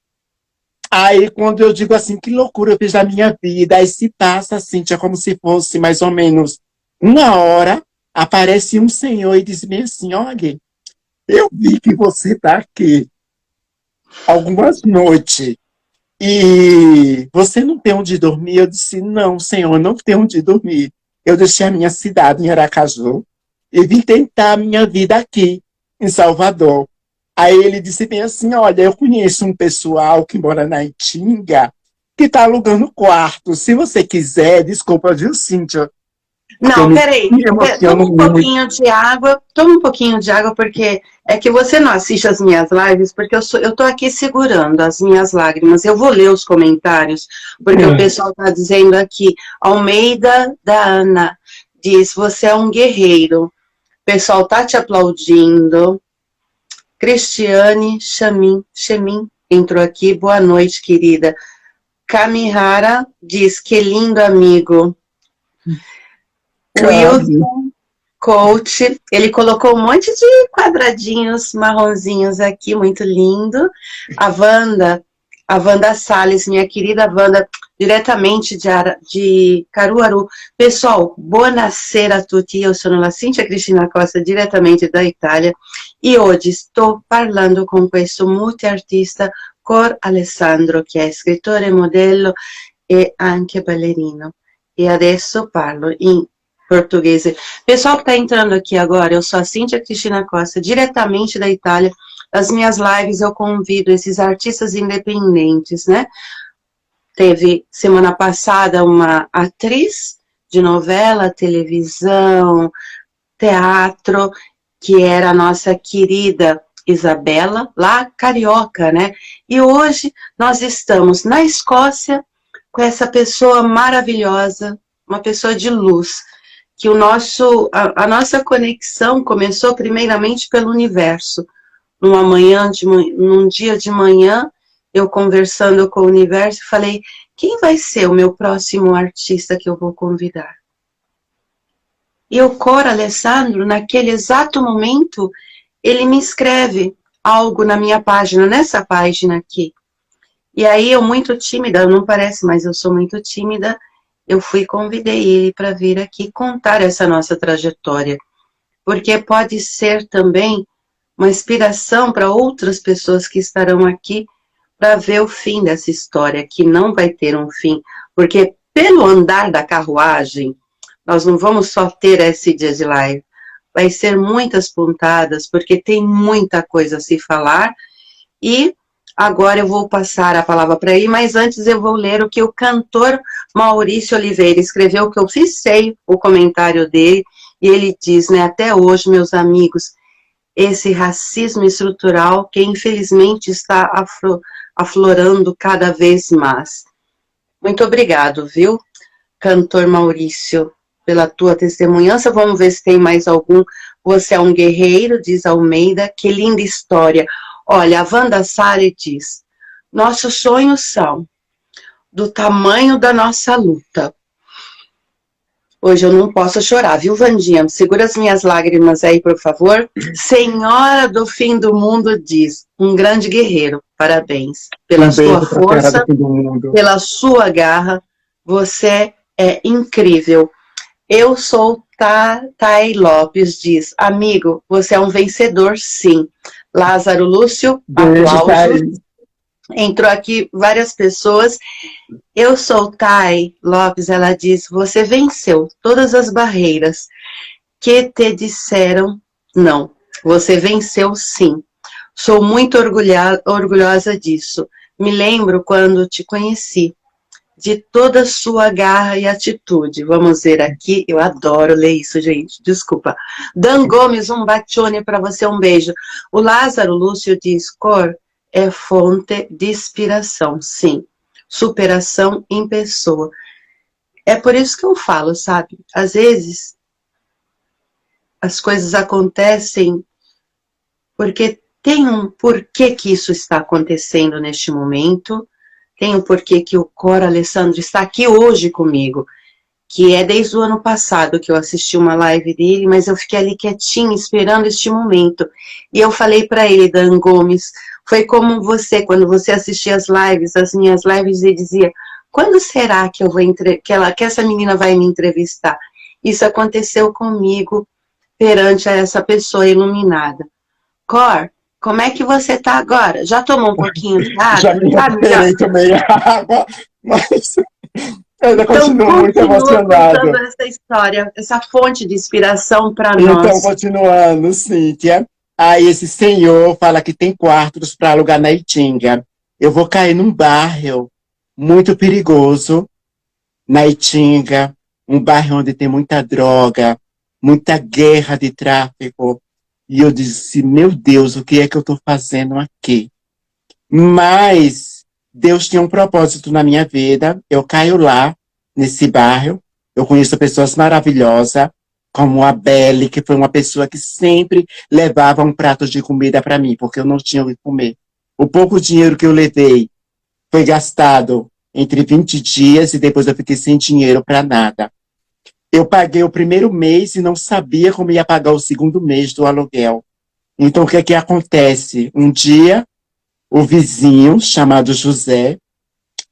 Aí, quando eu digo assim, que loucura eu fiz da minha vida, aí se passa, assim, como se fosse mais ou menos 1 hora, aparece um senhor e diz bem assim, olha, eu vi que você está aqui algumas noites e você não tem onde dormir? Eu disse, não, senhor, não tenho onde dormir. Eu deixei a minha cidade em Aracaju e vim tentar a minha vida aqui, em Salvador. Aí ele disse bem assim, olha, eu conheço um pessoal que mora na Itinga que está alugando quarto. Se você quiser, desculpa, viu, Cíntia? Porque eu Não, me peraí. Toma emociono um muito. pouquinho de água. Toma um pouquinho de água, porque é que você não assiste as minhas lives, porque eu tô aqui segurando as minhas lágrimas. Eu vou ler os comentários, porque o pessoal tá dizendo aqui, Almeida da Ana diz, você é um guerreiro. O pessoal tá te aplaudindo. Cristiane Chemin entrou aqui. Boa noite, querida. Kamihara diz, que lindo amigo. Cami. Wilson Coach, ele colocou um monte de quadradinhos marronzinhos aqui, muito lindo. A Wanda Salles, minha querida Wanda, diretamente de Caruaru. Pessoal, buonasera a tutti, eu sono la Cintia Cristina Costa, diretamente da Itália, e hoje estou parlando con questo multiartista Cor Alessandro, che è scrittore, modello e anche ballerino. E adesso parlo in português. Pessoal que está entrando aqui agora, eu sou a Cíntia Cristina Costa, diretamente da Itália. Nas minhas lives eu convido esses artistas independentes, né? Teve semana passada uma atriz de novela, televisão, teatro, que era a nossa querida Isabela, lá carioca, né? E hoje nós estamos na Escócia com essa pessoa maravilhosa, uma pessoa de luz, que a nossa conexão começou primeiramente pelo universo. Num dia de manhã, eu conversando com o universo, falei, quem vai ser o meu próximo artista que eu vou convidar? E o Cor Alessandro, naquele exato momento, ele me escreve algo na minha página, nessa página aqui. E aí eu, muito tímida, não parece, mas eu sou muito tímida, eu fui e convidei ele para vir aqui contar essa nossa trajetória. Porque pode ser também uma inspiração para outras pessoas que estarão aqui para ver o fim dessa história, que não vai ter um fim. Porque pelo andar da carruagem, nós não vamos só ter esse dia de live, vai ser muitas pontadas, porque tem muita coisa a se falar, e agora eu vou passar a palavra para ele, mas antes eu vou ler o que o cantor Maurício Oliveira escreveu, que eu fixei o comentário dele, e ele diz, né, até hoje, meus amigos, esse racismo estrutural que infelizmente está aflorando cada vez mais. Muito obrigado, viu, cantor Maurício, pela tua testemunhança. Vamos ver se tem mais algum. Você é um guerreiro, diz Almeida, que linda história. Olha, a Wanda Sale diz, nossos sonhos são do tamanho da nossa luta. Hoje eu não posso chorar, viu, Vandinha? Segura as minhas lágrimas aí, por favor. Senhora do Fim do Mundo diz, um grande guerreiro, parabéns. Pela sua força, pela sua garra, você é incrível. Eu sou Thay Lopes, diz, amigo, você é um vencedor, sim. Lázaro Lúcio, aplausos. Entrou aqui várias pessoas. Eu sou Thay Lopes, ela diz, você venceu todas as barreiras que te disseram não. Você venceu sim. Sou muito orgulhosa disso. Me lembro quando te conheci, de toda a sua garra e atitude. Vamos ver aqui, eu adoro ler isso, gente, desculpa. Dan Gomes, um bacione para você, um beijo. O Lázaro Lúcio diz, Cor é fonte de inspiração, sim. Superação em pessoa. É por isso que eu falo, sabe? Às vezes, as coisas acontecem porque tem um porquê que isso está acontecendo neste momento, tem um porquê que o Cor Alessandro está aqui hoje comigo, que é desde o ano passado que eu assisti uma live dele, mas eu fiquei ali quietinha, esperando este momento. E eu falei para ele, Dan Gomes, foi como você, quando você assistia as lives, as minhas lives, e dizia, quando será que eu vou que essa menina vai me entrevistar? Isso aconteceu comigo perante essa pessoa iluminada. Cor, como é que você tá agora? Já tomou um pouquinho de água? Já me recuperei, tomei água, mas eu ainda continuo muito emocionado. Contando essa história, essa fonte de inspiração para nós. nós. Então, continuando, Cíntia. Aí esse senhor fala que tem quartos para alugar na Itinga. Eu vou cair num bairro muito perigoso, na Itinga, um bairro onde tem muita droga, muita guerra de tráfico. E eu disse, meu Deus, o que é que eu estou fazendo aqui? Mas Deus tinha um propósito na minha vida. Eu caio lá, nesse bairro. Eu conheço pessoas maravilhosas, como a Belle, que foi uma pessoa que sempre levava um prato de comida para mim, porque eu não tinha o que comer. O pouco dinheiro que eu levei foi gastado entre 20 dias e depois eu fiquei sem dinheiro para nada. Eu paguei o primeiro mês e não sabia como ia pagar o segundo mês do aluguel. Então, o que é que acontece? Um dia, o vizinho, chamado José,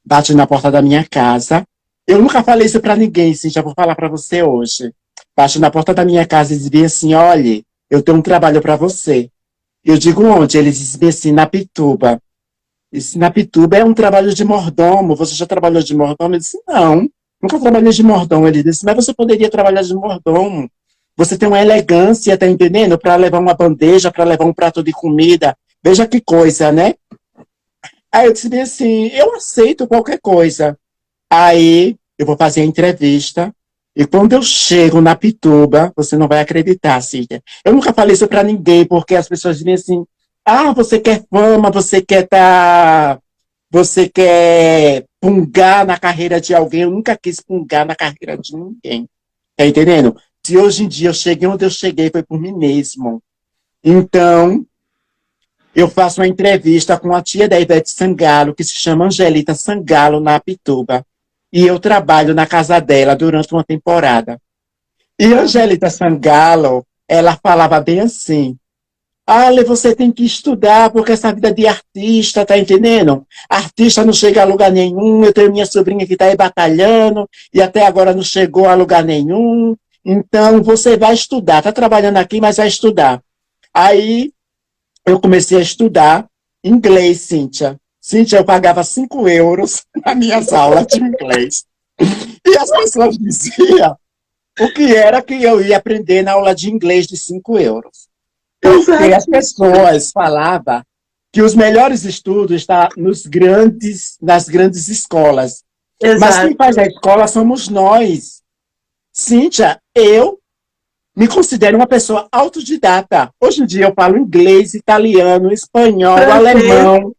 bate na porta da minha casa. Eu nunca falei isso para ninguém, sim, já vou falar para você hoje. Bate na porta da minha casa e diz bem assim, olha, eu tenho um trabalho para você. Eu digo onde? Ele diz bem assim, na Pituba. Disse, na Pituba é um trabalho de mordomo, você já trabalhou de mordomo? Eu disse, não, nunca trabalhei de mordomo. Ele disse, mas você poderia trabalhar de mordomo. Você tem uma elegância, tá entendendo? Para levar uma bandeja, para levar um prato de comida. Veja que coisa, né? Aí eu disse bem assim, eu aceito qualquer coisa. Aí eu vou fazer a entrevista. E quando eu chego na Pituba, você não vai acreditar, Cíntia. Eu nunca falei isso para ninguém, porque as pessoas dizem assim, ah, você quer fama, você quer pungar na carreira de alguém. Eu nunca quis pungar na carreira de ninguém. Tá entendendo? Se hoje em dia eu cheguei onde eu cheguei, foi por mim mesmo. Então, eu faço uma entrevista com a tia da Ivete Sangalo, que se chama Angelita Sangalo, na Pituba. E eu trabalho na casa dela durante uma temporada. E Angélita Sangalo, ela falava bem assim, Ale, você tem que estudar, porque essa vida de artista, tá entendendo? Artista não chega a lugar nenhum, eu tenho minha sobrinha que tá aí batalhando, e até agora não chegou a lugar nenhum, então você vai estudar, tá trabalhando aqui, mas vai estudar. Aí eu comecei a estudar inglês, Cíntia. Cíntia, eu pagava 5 euros nas minhas aulas de inglês. E as pessoas diziam o que era que eu ia aprender na aula de inglês de 5 euros. Porque as pessoas falavam que os melhores estudos estão nas grandes escolas. Exato. Mas quem faz a escola somos nós. Cíntia, eu me considero uma pessoa autodidata. Hoje em dia eu falo inglês, italiano, espanhol, alemão,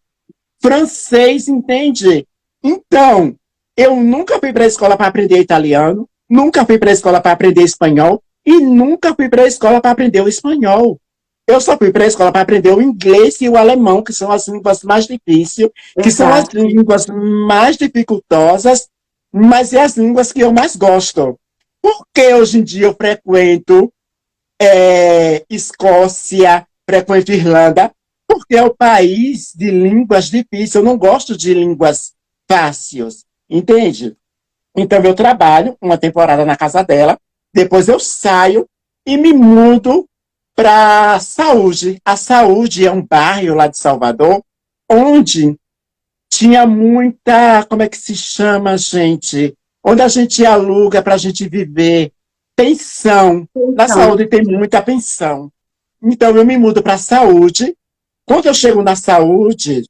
francês, entende? Então, eu nunca fui para a escola para aprender italiano, nunca fui para a escola para aprender espanhol e nunca fui para a escola para aprender o espanhol. Eu só fui para a escola para aprender o inglês e o alemão, que são as línguas mais difíceis, que são as línguas mais dificultosas, mas é as línguas que eu mais gosto. Por que hoje em dia eu frequento Escócia, frequento Irlanda? Porque é o país de línguas difíceis. Eu não gosto de línguas fáceis, entende? Então eu trabalho uma temporada na casa dela, depois eu saio e me mudo para Saúde. A Saúde é um bairro lá de Salvador, onde tinha muita, como é que se chama, gente? Onde a gente aluga para a gente viver. Pensão. Na Saúde tem muita pensão. Então eu me mudo para a Saúde. Quando eu chego na Saúde,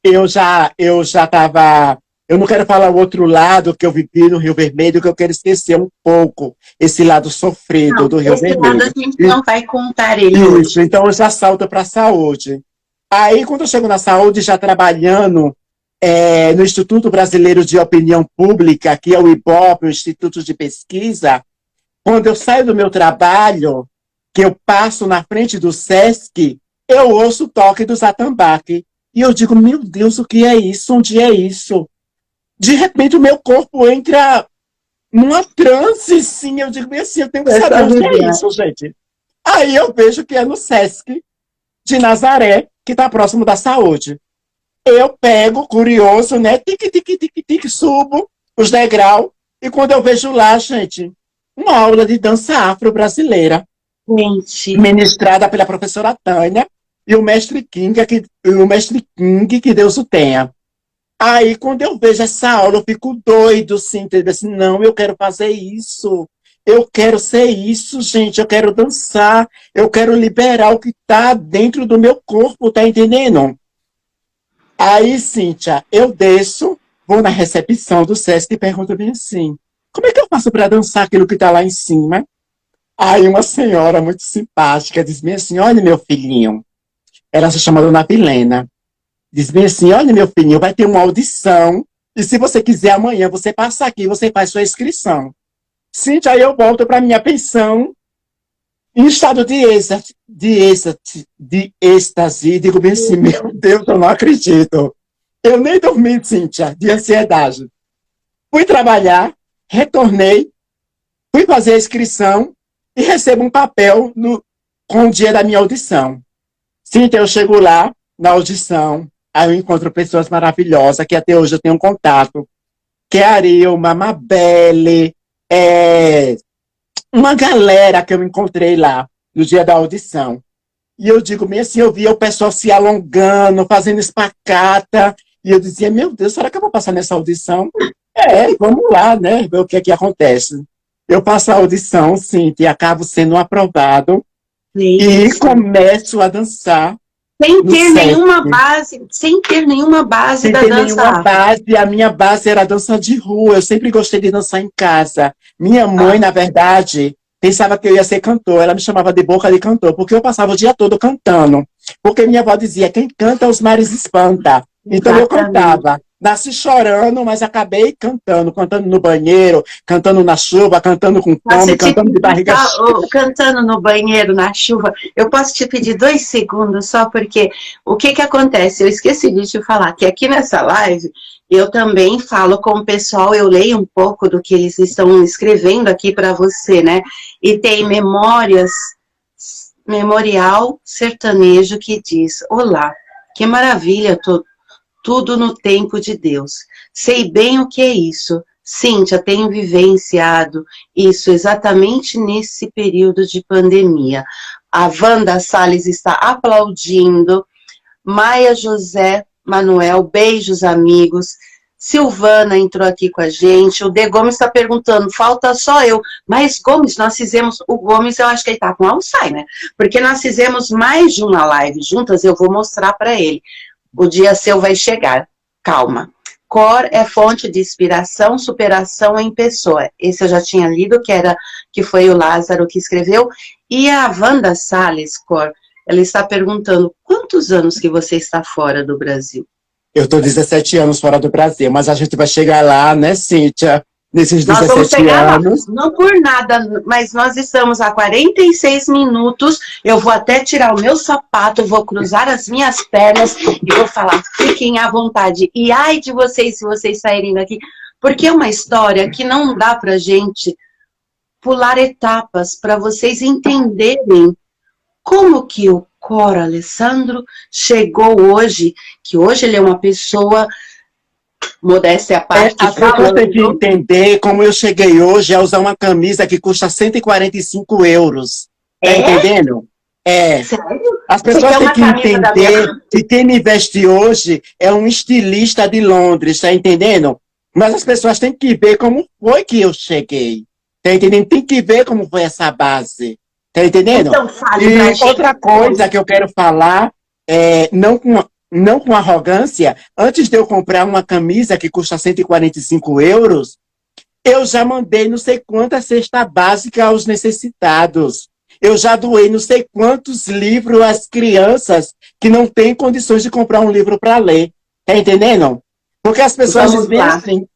eu já estava... Eu não quero falar o outro lado que eu vivi no Rio Vermelho, que eu quero esquecer um pouco esse lado sofrido do Rio Vermelho. Esse lado a gente não vai contar ele hoje. Então eu já salto para a Saúde. Aí, quando eu chego na Saúde, já trabalhando no Instituto Brasileiro de Opinião Pública, que é o IBOP, o Instituto de Pesquisa, quando eu saio do meu trabalho, que eu passo na frente do SESC, eu ouço o toque do Zatambaque. E eu digo, meu Deus, o que é isso? Onde é isso? De repente, o meu corpo entra numa transe, sim. Eu digo, assim, eu tenho que saber onde é isso, gente. Aí eu vejo que é no SESC de Nazaré, que está próximo da Saúde. Eu pego, curioso, né? Tique, subo os degraus. E quando eu vejo lá, gente, uma aula de dança afro-brasileira. Ministrada pela professora Tânia e o mestre King, que Deus o tenha. Aí, quando eu vejo essa aula, eu fico doido, assim, entendeu? Assim, não, eu quero fazer isso. Eu quero ser isso, gente. Eu quero dançar. Eu quero liberar o que está dentro do meu corpo, tá entendendo? Aí, Cíntia, eu desço, vou na recepção do SESC e pergunto bem assim, como é que eu faço para dançar aquilo que está lá em cima? Aí uma senhora muito simpática diz bem assim, olha, meu filhinho, ela se chama Dona Vilena, diz bem assim, olha, meu filhinho, vai ter uma audição, e se você quiser amanhã, você passa aqui, você faz sua inscrição. Cíntia, aí eu volto para minha pensão, em estado de êxtase, e digo bem assim, meu Deus, eu não acredito. Eu nem dormi, Cíntia, de ansiedade. Fui trabalhar, retornei, fui fazer a inscrição e recebo um papel com o dia da minha audição. Cíntia, eu chego lá, na audição, aí eu encontro pessoas maravilhosas, que até hoje eu tenho contato, que é a Arilma, Mabelle, uma galera que eu encontrei lá no dia da audição. E eu digo, meio assim, eu via o pessoal se alongando, fazendo espacata, e eu dizia, meu Deus, será que eu vou passar nessa audição? Vamos lá, né, ver o que é que acontece. Eu passo a audição, sim, e acabo sendo aprovado, e começo a dançar. Sem ter nenhuma base da dança. Sem ter nenhuma base, a minha base era dança de rua, eu sempre gostei de dançar em casa. Minha mãe, na verdade, pensava que eu ia ser cantor, ela me chamava de boca de cantor, porque eu passava o dia todo cantando. Porque minha avó dizia, quem canta os mares espanta. Então eu cantava Nasci chorando, mas acabei cantando. Cantando no banheiro, cantando na chuva, cantando com fome, cantando de barriga cheia. Cantando no banheiro, na chuva, eu posso te pedir 2 segundos só porque o que acontece? Eu esqueci de te falar que aqui nessa live eu também falo com o pessoal, eu leio um pouco do que eles estão escrevendo aqui para você, né? E tem memorial sertanejo que diz: olá, que maravilha, tudo no tempo de Deus. Sei bem o que é isso. Cíntia, tenho vivenciado isso exatamente nesse período de pandemia. A Wanda Salles está aplaudindo. Maia José Manuel, beijos, amigos. Silvana entrou aqui com a gente. O De Gomes está perguntando, falta só eu. Mas, Gomes, nós fizemos... O Gomes, eu acho que ele está com Alzheimer. Porque nós fizemos mais de uma live juntas, eu vou mostrar para ele. O dia seu vai chegar. Calma. Cor é fonte de inspiração, superação em pessoa. Esse eu já tinha lido, que foi o Lázaro que escreveu. E a Wanda Salles, Cor, ela está perguntando, quantos anos que você está fora do Brasil? Eu estou 17 anos fora do Brasil, mas a gente vai chegar lá, né, Cíntia? Nesses 17 nós vamos chegar anos. Lá, não por nada, mas nós estamos a 46 minutos, eu vou até tirar o meu sapato, vou cruzar as minhas pernas e vou falar, fiquem à vontade. E ai de vocês, se vocês saírem daqui, porque é uma história que não dá pra gente pular etapas, para vocês entenderem como que o Cor Alessandro chegou hoje, que hoje ele é uma pessoa... Modéstia à parte. As pessoas têm que entender como eu cheguei hoje a usar uma camisa que custa 145 euros. Tá entendendo? Sério? As pessoas têm que entender que quem me veste hoje é um estilista de Londres, tá entendendo? Mas as pessoas têm que ver como foi que eu cheguei. Tá entendendo? Tem que ver como foi essa base. Tá entendendo? Então, fale e outra coisa que eu quero falar, não com arrogância, antes de eu comprar uma camisa que custa 145 euros, eu já mandei não sei quantas cestas básicas aos necessitados. Eu já doei não sei quantos livros às crianças que não têm condições de comprar um livro para ler. Tá entendendo? Porque as pessoas dizem assim,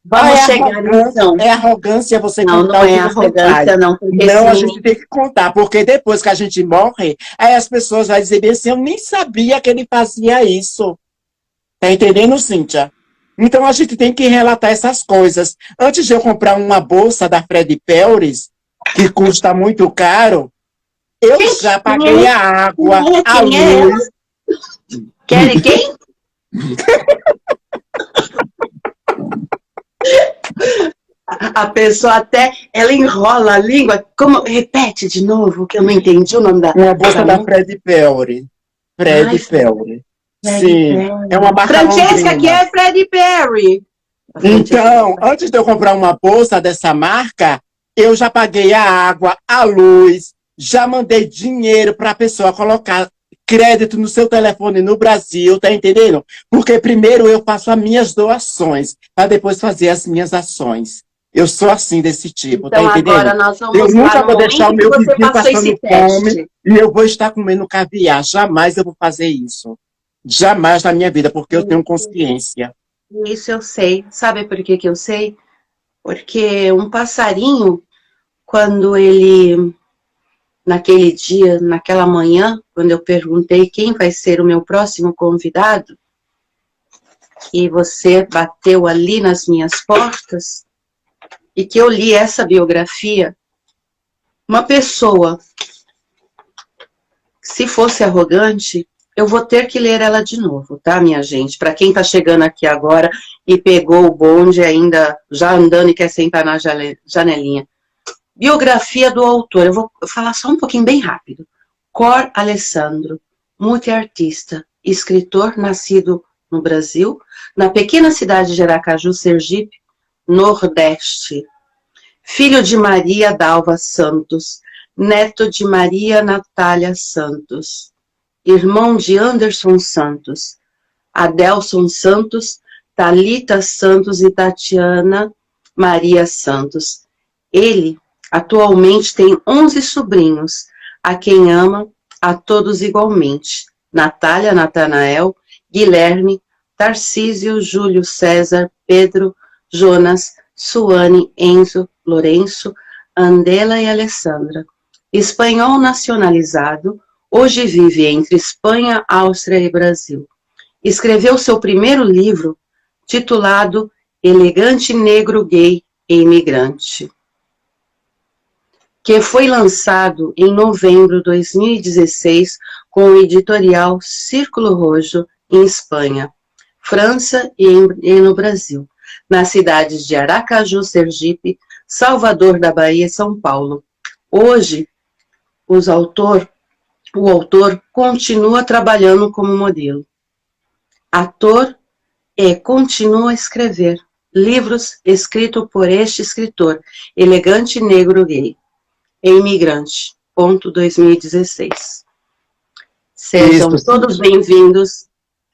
é arrogância você contar. Não é arrogância, não. Não, a gente tem que contar, porque depois que a gente morre, aí as pessoas vão dizer bem assim, eu nem sabia que ele fazia isso. Tá entendendo, Cíntia? Então a gente tem que relatar essas coisas. Antes de eu comprar uma bolsa da Fred Pelleris, que custa muito caro, eu já paguei a água, a luz. Quem? A pessoa até, ela enrola a língua. Como, repete de novo, que eu não entendi o nome da... Uma bolsa da Fred Pelleris. Fred Pelleris. Sim, é uma marca Francesca, que é Fred Perry. Então, antes de eu comprar uma bolsa dessa marca, eu já paguei a água, a luz, já mandei dinheiro para a pessoa colocar crédito no seu telefone no Brasil, tá entendendo? Porque primeiro eu faço as minhas doações, para depois fazer as minhas ações. Eu sou assim, desse tipo, então, tá entendendo? Agora nós vamos eu nunca vou deixar o meu vizinho passando fome e eu vou estar comendo caviar. Jamais eu vou fazer isso. Jamais na minha vida, porque eu tenho consciência. Isso eu sei. Sabe por que eu sei? Porque um passarinho, quando ele... Naquele dia, naquela manhã, quando eu perguntei quem vai ser o meu próximo convidado, e você bateu ali nas minhas portas, e que eu li essa biografia, uma pessoa, se fosse arrogante, eu vou ter que ler ela de novo, tá, minha gente? Para quem tá chegando aqui agora e pegou o bonde ainda, já andando e quer sentar na janelinha. Biografia do autor, eu vou falar só um pouquinho bem rápido. Cor Alessandro, multiartista, escritor nascido no Brasil, na pequena cidade de Aracaju, Sergipe, Nordeste. Filho de Maria Dalva Santos, neto de Maria Natália Santos, irmão de Anderson Santos, Adelson Santos, Thalita Santos e Tatiana Maria Santos. Ele atualmente tem 11 sobrinhos, a quem ama a todos igualmente. Natália, Natanael, Guilherme, Tarcísio, Júlio César, Pedro, Jonas, Suane, Enzo, Lourenço, Andela e Alessandra. Espanhol nacionalizado, hoje vive entre Espanha, Áustria e Brasil. Escreveu seu primeiro livro, titulado Elegante Negro Gay e Imigrante, que foi lançado em novembro de 2016 com o editorial Círculo Rojo, em Espanha, França e no Brasil, nas cidades de Aracaju, Sergipe, Salvador da Bahia e São Paulo. Hoje, o autor continua trabalhando como modelo, ator e continua a escrever livros escritos por este escritor, Elegante Negro Gay e Imigrante, 2016. Sejam todos bem-vindos.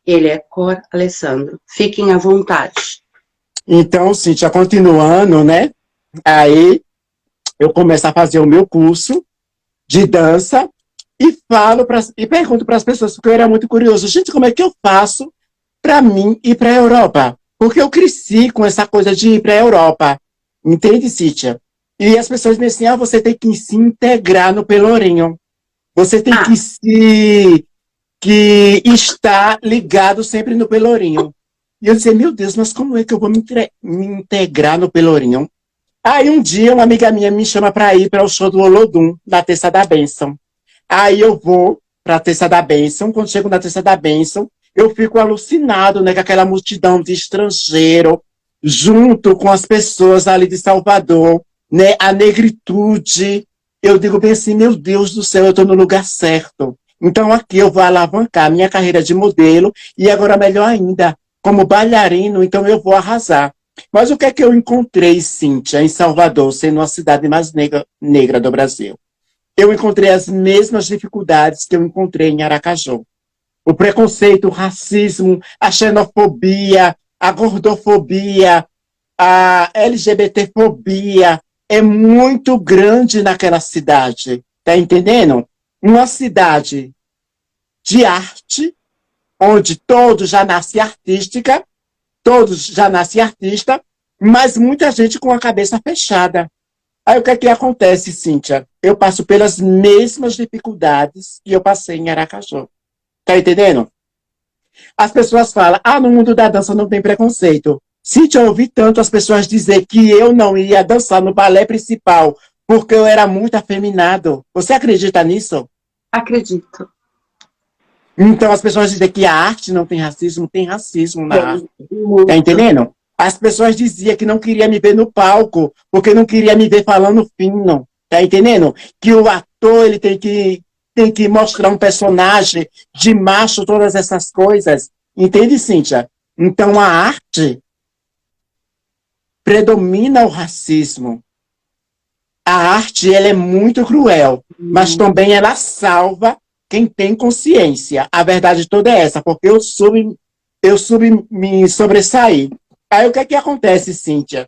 Ele é Cor Alessandro. Fiquem à vontade. Então, Cíntia, continuando, né? Aí eu começo a fazer o meu curso de dança e pergunto para as pessoas, porque eu era muito curioso, gente, como é que eu faço para mim ir para a Europa? Porque eu cresci com essa coisa de ir para a Europa. Entende, Cíntia? E as pessoas me dizem, você tem que se integrar no Pelourinho. Você tem que estar ligado sempre no Pelourinho. E eu disse, meu Deus, mas como é que eu vou me integrar no Pelourinho? Aí um dia uma amiga minha me chama para ir para o show do Olodum, da Terça da Bênção. Aí eu vou para a Terça da Bênção. Quando chego na Terça da Bênção, eu fico alucinado, né, com aquela multidão de estrangeiro, junto com as pessoas ali de Salvador, né, a negritude. Eu digo bem assim, meu Deus do céu, eu estou no lugar certo. Então aqui eu vou alavancar a minha carreira de modelo e agora melhor ainda, como bailarino, então eu vou arrasar. Mas o que é que eu encontrei, Cíntia, em Salvador, sendo a cidade mais negra do Brasil? Eu encontrei as mesmas dificuldades que eu encontrei em Aracaju. O preconceito, o racismo, a xenofobia, a gordofobia, a LGBTfobia é muito grande naquela cidade. Tá entendendo? Uma cidade de arte, onde todos já nascem artística, todos já nascem artista, mas muita gente com a cabeça fechada. Aí o que é que acontece, Cíntia? Eu passo pelas mesmas dificuldades que eu passei em Aracaju. Tá entendendo? As pessoas falam, no mundo da dança não tem preconceito. Cíntia, eu ouvi tanto as pessoas dizer que eu não ia dançar no balé principal porque eu era muito afeminado. Você acredita nisso? Acredito. Então as pessoas dizem que a arte não tem racismo na arte. Tá entendendo? As pessoas diziam que não queria me ver no palco, porque não queria me ver falando fino. Tá entendendo? Que o ator ele tem que mostrar um personagem de macho, todas essas coisas. Entende, Cíntia? Então a arte predomina o racismo. A arte ela é muito cruel, mas também ela salva quem tem consciência. A verdade toda é essa, porque eu soube me sobressair. Aí o que é que acontece, Cíntia?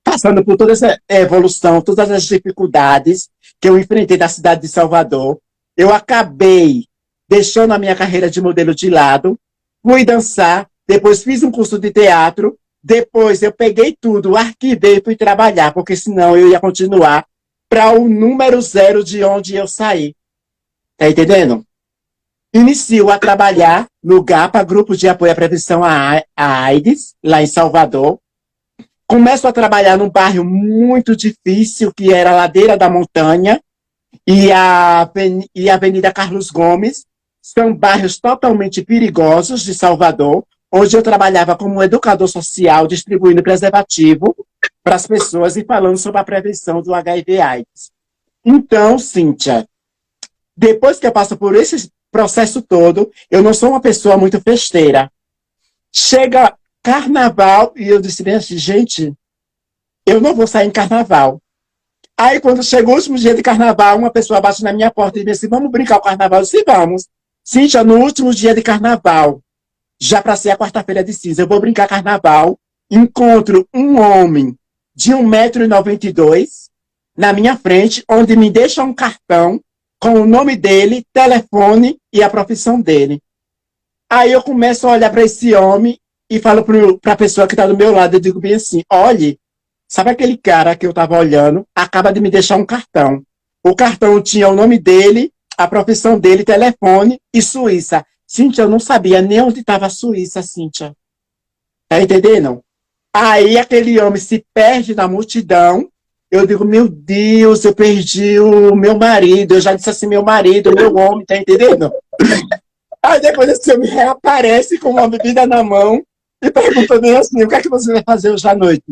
Passando por toda essa evolução, todas as dificuldades que eu enfrentei na cidade de Salvador, eu acabei deixando a minha carreira de modelo de lado, fui dançar, depois fiz um curso de teatro, depois eu peguei tudo, arquivei e fui trabalhar, porque senão eu ia continuar para o número 0 de onde eu saí. Tá entendendo? Inicio a trabalhar no GAPA, Grupo de Apoio à Prevenção à AIDS, lá em Salvador. Começo a trabalhar num bairro muito difícil, que era a Ladeira da Montanha e a Avenida Carlos Gomes. São bairros totalmente perigosos de Salvador, onde eu trabalhava como educador social, distribuindo preservativo para as pessoas e falando sobre a prevenção do HIV/AIDS. Então, Cíntia, depois que eu passo por esse processo todo, eu não sou uma pessoa muito festeira. Chega carnaval e eu disse bem assim, gente, eu não vou sair em carnaval. Aí quando chegou o último dia de carnaval, uma pessoa bate na minha porta e disse assim, vamos brincar o carnaval? Eu disse, vamos. Cíntia, no último dia de carnaval, já para ser a quarta-feira de cinza, eu vou brincar carnaval, encontro um homem de 1,92 m na minha frente, onde me deixa um cartão com o nome dele, telefone e a profissão dele. Aí eu começo a olhar para esse homem e falo para a pessoa que está do meu lado, eu digo bem assim, olhe, sabe aquele cara que eu estava olhando, acaba de me deixar um cartão. O cartão tinha o nome dele, a profissão dele, telefone e Suíça. Cíntia, eu não sabia nem onde estava a Suíça, Cíntia. Tá entendendo? Aí aquele homem se perde na multidão. Eu digo, meu Deus, eu perdi o meu marido. Eu já disse assim, meu marido, meu homem, tá entendendo? Aí depois esse homem reaparece com uma bebida na mão e pergunta bem assim, o que é que você vai fazer hoje à noite?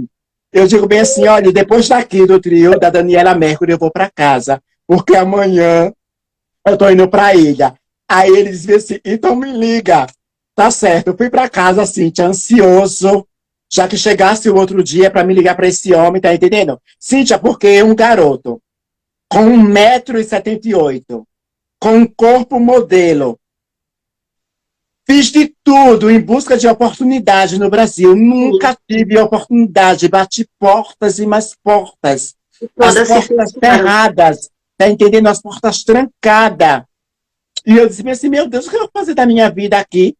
Eu digo bem assim, olha, depois daqui do trio da Daniela Mercury, eu vou para casa, porque amanhã eu tô indo pra ilha. Aí ele disse assim, então me liga. Tá certo, eu fui para casa, assim, ansioso, já que chegasse o outro dia para me ligar para esse homem, tá entendendo? Cíntia, porque um garoto com 1,78 m, com um corpo modelo, fiz de tudo em busca de oportunidade no Brasil. Nunca tive oportunidade. Bati portas e mais portas. As portas cerradas. Tá entendendo? As portas trancadas. E eu disse assim, meu Deus, o que eu vou fazer da minha vida aqui?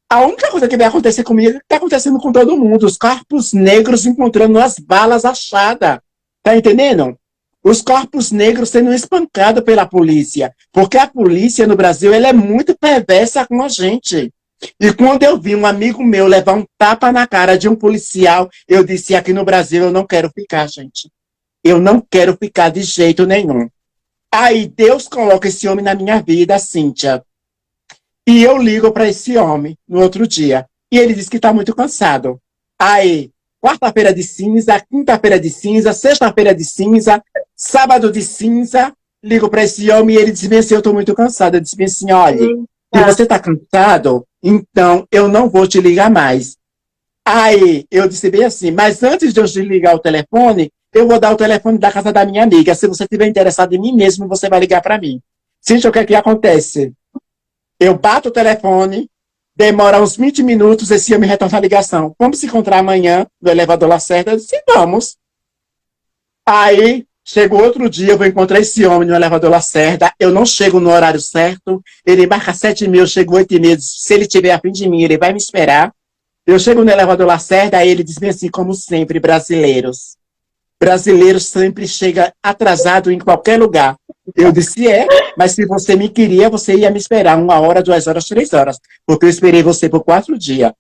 A única coisa que vai acontecer comigo está acontecendo com todo mundo. Os corpos negros encontrando as balas achadas. Tá entendendo? Os corpos negros sendo espancados pela polícia. Porque a polícia no Brasil ela é muito perversa com a gente. E quando eu vi um amigo meu levar um tapa na cara de um policial, eu disse, aqui no Brasil eu não quero ficar, gente. Eu não quero ficar de jeito nenhum. Aí Deus coloca esse homem na minha vida, Cíntia. E eu ligo para esse homem no outro dia. E ele diz que está muito cansado. Aí, quarta-feira de cinza, quinta-feira de cinza, sexta-feira de cinza, sábado de cinza, ligo para esse homem e ele diz assim, eu estou muito cansado. Eu disse assim, olha, se você está cansado, então eu não vou te ligar mais. Aí, eu disse bem assim, mas antes de eu desligar o telefone, eu vou dar o telefone da casa da minha amiga. Se você estiver interessado em mim mesmo, você vai ligar para mim. Cíntia, o que é que acontece? Eu bato o telefone, demora uns 20 minutos, esse homem retorna a ligação. Vamos se encontrar amanhã no elevador Lacerda? Eu disse, vamos. Aí, chegou outro dia, eu vou encontrar esse homem no elevador Lacerda, eu não chego no horário certo, ele marca 7h30, eu chego 8h30, se ele tiver a fim de mim, ele vai me esperar. Eu chego no elevador Lacerda, aí ele diz assim, como sempre, brasileiros. Brasileiro sempre chega atrasado em qualquer lugar. Eu disse, mas se você me queria, você ia me esperar 1 hora, 2 horas, 3 horas. Porque eu esperei você por 4 dias.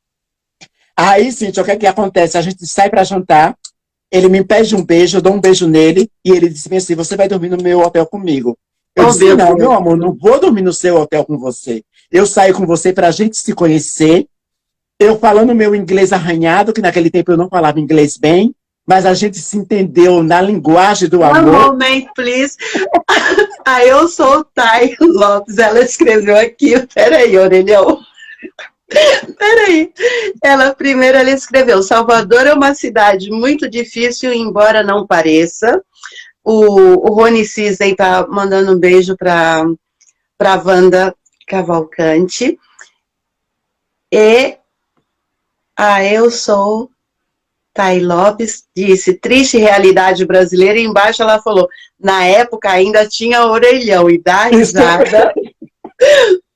Aí, Cíntia, o que é que acontece? A gente sai para jantar, ele me pede um beijo, eu dou um beijo nele, e ele disse assim, você vai dormir no meu hotel comigo. Eu disse, não, meu amor, não vou dormir no seu hotel com você. Eu saio com você para a gente se conhecer, eu falando meu inglês arranhado, que naquele tempo eu não falava inglês bem, mas a gente se entendeu na linguagem do amor. One moment, please. Aí eu sou o Thay Lopes, ela escreveu aqui, peraí, orelhão. Peraí, ela escreveu, Salvador é uma cidade muito difícil, embora não pareça. O Rony Cisney tá mandando um beijo para Wanda Cavalcante. E eu sou Thay Lopes, disse, triste realidade brasileira, e embaixo ela falou, na época ainda tinha orelhão, e dá risada.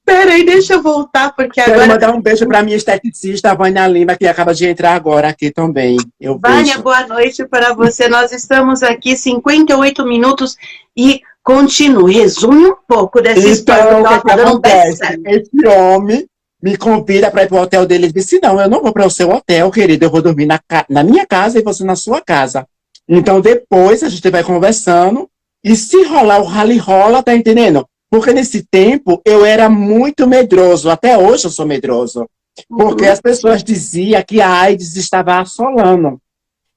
Peraí, deixa eu voltar, porque agora... Quero mandar um beijo para a minha esteticista, a Vânia Lima, que acaba de entrar agora aqui também. Vânia, boa noite para você. Nós estamos aqui 58 minutos e continue. Resume um pouco dessa história. Então, o que acontece? Esse homem me convida para ir para o hotel dele. Ele disse, não, eu não vou para o seu hotel, querido. Eu vou dormir na minha casa e você na sua casa. Então, depois a gente vai conversando. E se rolar o rally rola, tá entendendo? Porque nesse tempo eu era muito medroso, até hoje eu sou medroso. Porque as pessoas diziam que a AIDS estava assolando.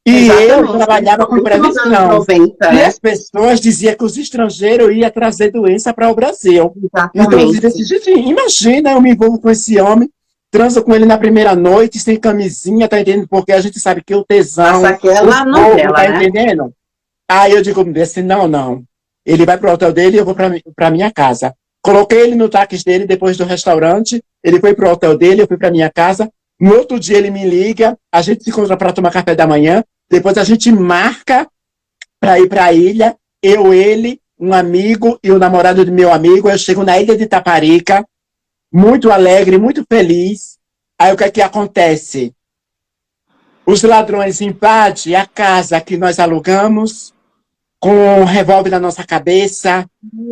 E eu trabalhava com prevenção. 90, né? E as pessoas diziam que os estrangeiros iam trazer doença para o Brasil. Exatamente. Então eu disse, gente, imagina, eu me envolvo com esse homem, transo com ele na primeira noite, sem camisinha, tá entendendo? Porque a gente sabe que o tesão... Passa aquela novela, tá entendendo? Aí eu digo assim, não. Ele vai para o hotel dele e eu vou para minha casa. Coloquei ele no táxi dele depois do restaurante, ele foi para o hotel dele, eu fui para minha casa. No outro dia ele me liga, a gente se encontra para tomar café da manhã, depois a gente marca para ir para a ilha, eu, ele, um amigo e o namorado do meu amigo. Eu chego na ilha de Taparica, muito alegre, muito feliz. Aí o que é que acontece? Os ladrões invadem a casa que nós alugamos, com um revólver na nossa cabeça,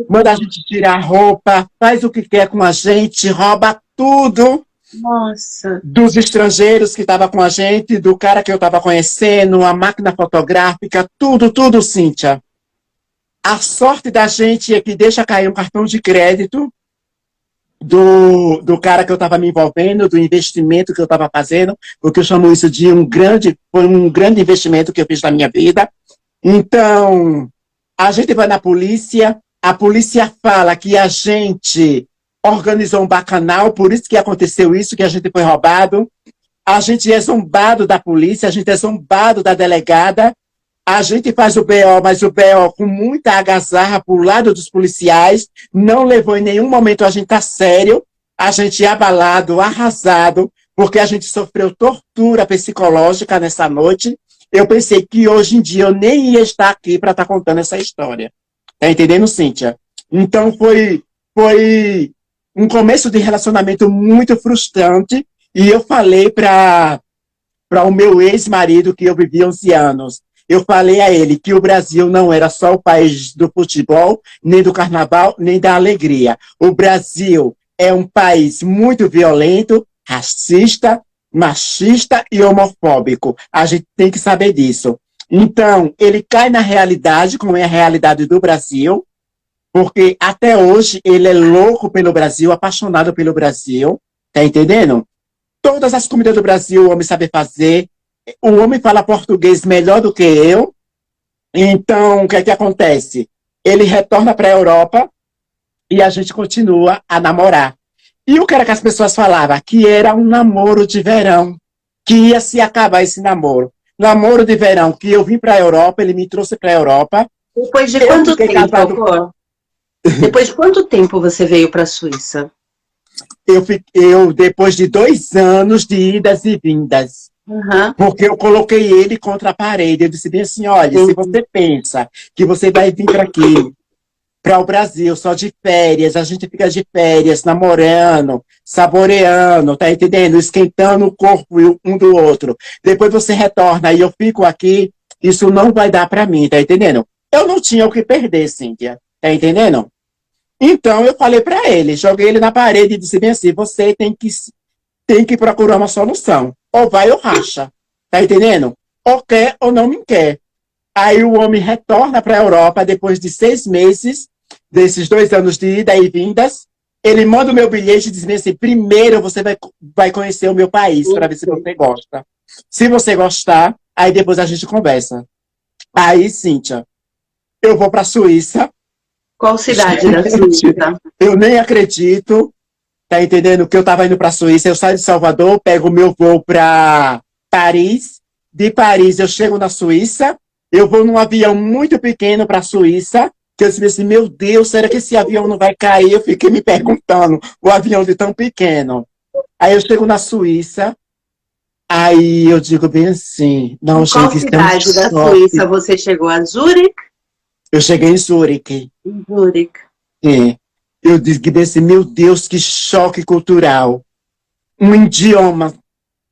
manda a gente tirar a roupa, faz o que quer com a gente, rouba tudo Nossa. dos estrangeiros que estavam com a gente, do cara que eu estava conhecendo, a máquina fotográfica, tudo, tudo, Cíntia. A sorte da gente é que deixa cair um cartão de crédito do cara que eu estava me envolvendo, do investimento que eu estava fazendo, porque eu chamo isso de foi um grande investimento que eu fiz na minha vida. Então, a gente vai na polícia, a polícia fala que a gente organizou um bacanal, por isso que aconteceu isso, que a gente foi roubado. A gente é zombado da polícia, a gente é zombado da delegada, a gente faz o BO, mas o BO com muita agasalha pro lado dos policiais, não levou em nenhum momento a gente a sério, a gente é abalado, arrasado, porque a gente sofreu tortura psicológica nessa noite. Eu pensei que hoje em dia eu nem ia estar aqui para estar contando essa história. Tá entendendo, Cíntia? Então foi um começo de relacionamento muito frustrante, e eu falei para o meu ex-marido, que eu vivi 11 anos, eu falei a ele que o Brasil não era só o país do futebol, nem do carnaval, nem da alegria. O Brasil é um país muito violento, racista, machista e homofóbico. A gente tem que saber disso. Então, ele cai na realidade, como é a realidade do Brasil, porque até hoje ele é louco pelo Brasil, apaixonado pelo Brasil, tá entendendo? Todas as comidas do Brasil o homem sabe fazer, o homem fala português melhor do que eu. Então, o que é que acontece? Ele retorna para a Europa e a gente continua a namorar. E o que era que as pessoas falavam? Que era um namoro de verão, que ia se acabar esse namoro. Namoro de verão, que eu vim para a Europa, ele me trouxe para a Europa. Depois de quanto tempo? Depois de quanto tempo você veio para a Suíça? Depois de 2 anos de idas e vindas. Uhum. Porque eu coloquei ele contra a parede. Eu disse bem assim, olha, se você pensa que você vai vir para aqui, para o Brasil, só de férias, a gente fica de férias, namorando, saboreando, tá entendendo? Esquentando o corpo um do outro. Depois você retorna e eu fico aqui, isso não vai dar para mim, tá entendendo? Eu não tinha o que perder, Cíntia, tá entendendo? Então eu falei para ele, joguei ele na parede e disse bem assim, você tem que procurar uma solução. Ou vai ou racha. Tá entendendo? Ou quer ou não me quer. Aí o homem retorna para a Europa depois de 6 meses, desses 2 anos de ida e vindas. Ele manda o meu bilhete e diz assim, primeiro você vai conhecer o meu país para ver se você gosta. Se você gostar, aí depois a gente conversa. Aí, Cíntia, eu vou para a Suíça. Qual cidade da Suíça? Eu nem acredito. Tá entendendo? Que eu tava indo para a Suíça, eu saio de Salvador, pego o meu voo para Paris, de Paris eu chego na Suíça, eu vou num avião muito pequeno para a Suíça, que eu disse assim, meu Deus, será que esse avião não vai cair? Eu fiquei me perguntando, o avião de tão pequeno. Aí eu chego na Suíça, aí eu digo bem assim, não, qual gente, cidade da Suíça você chegou? A Zurique? Eu cheguei em Zurique. Em Zurique. É. Eu disse assim, meu Deus, que choque cultural. Um idioma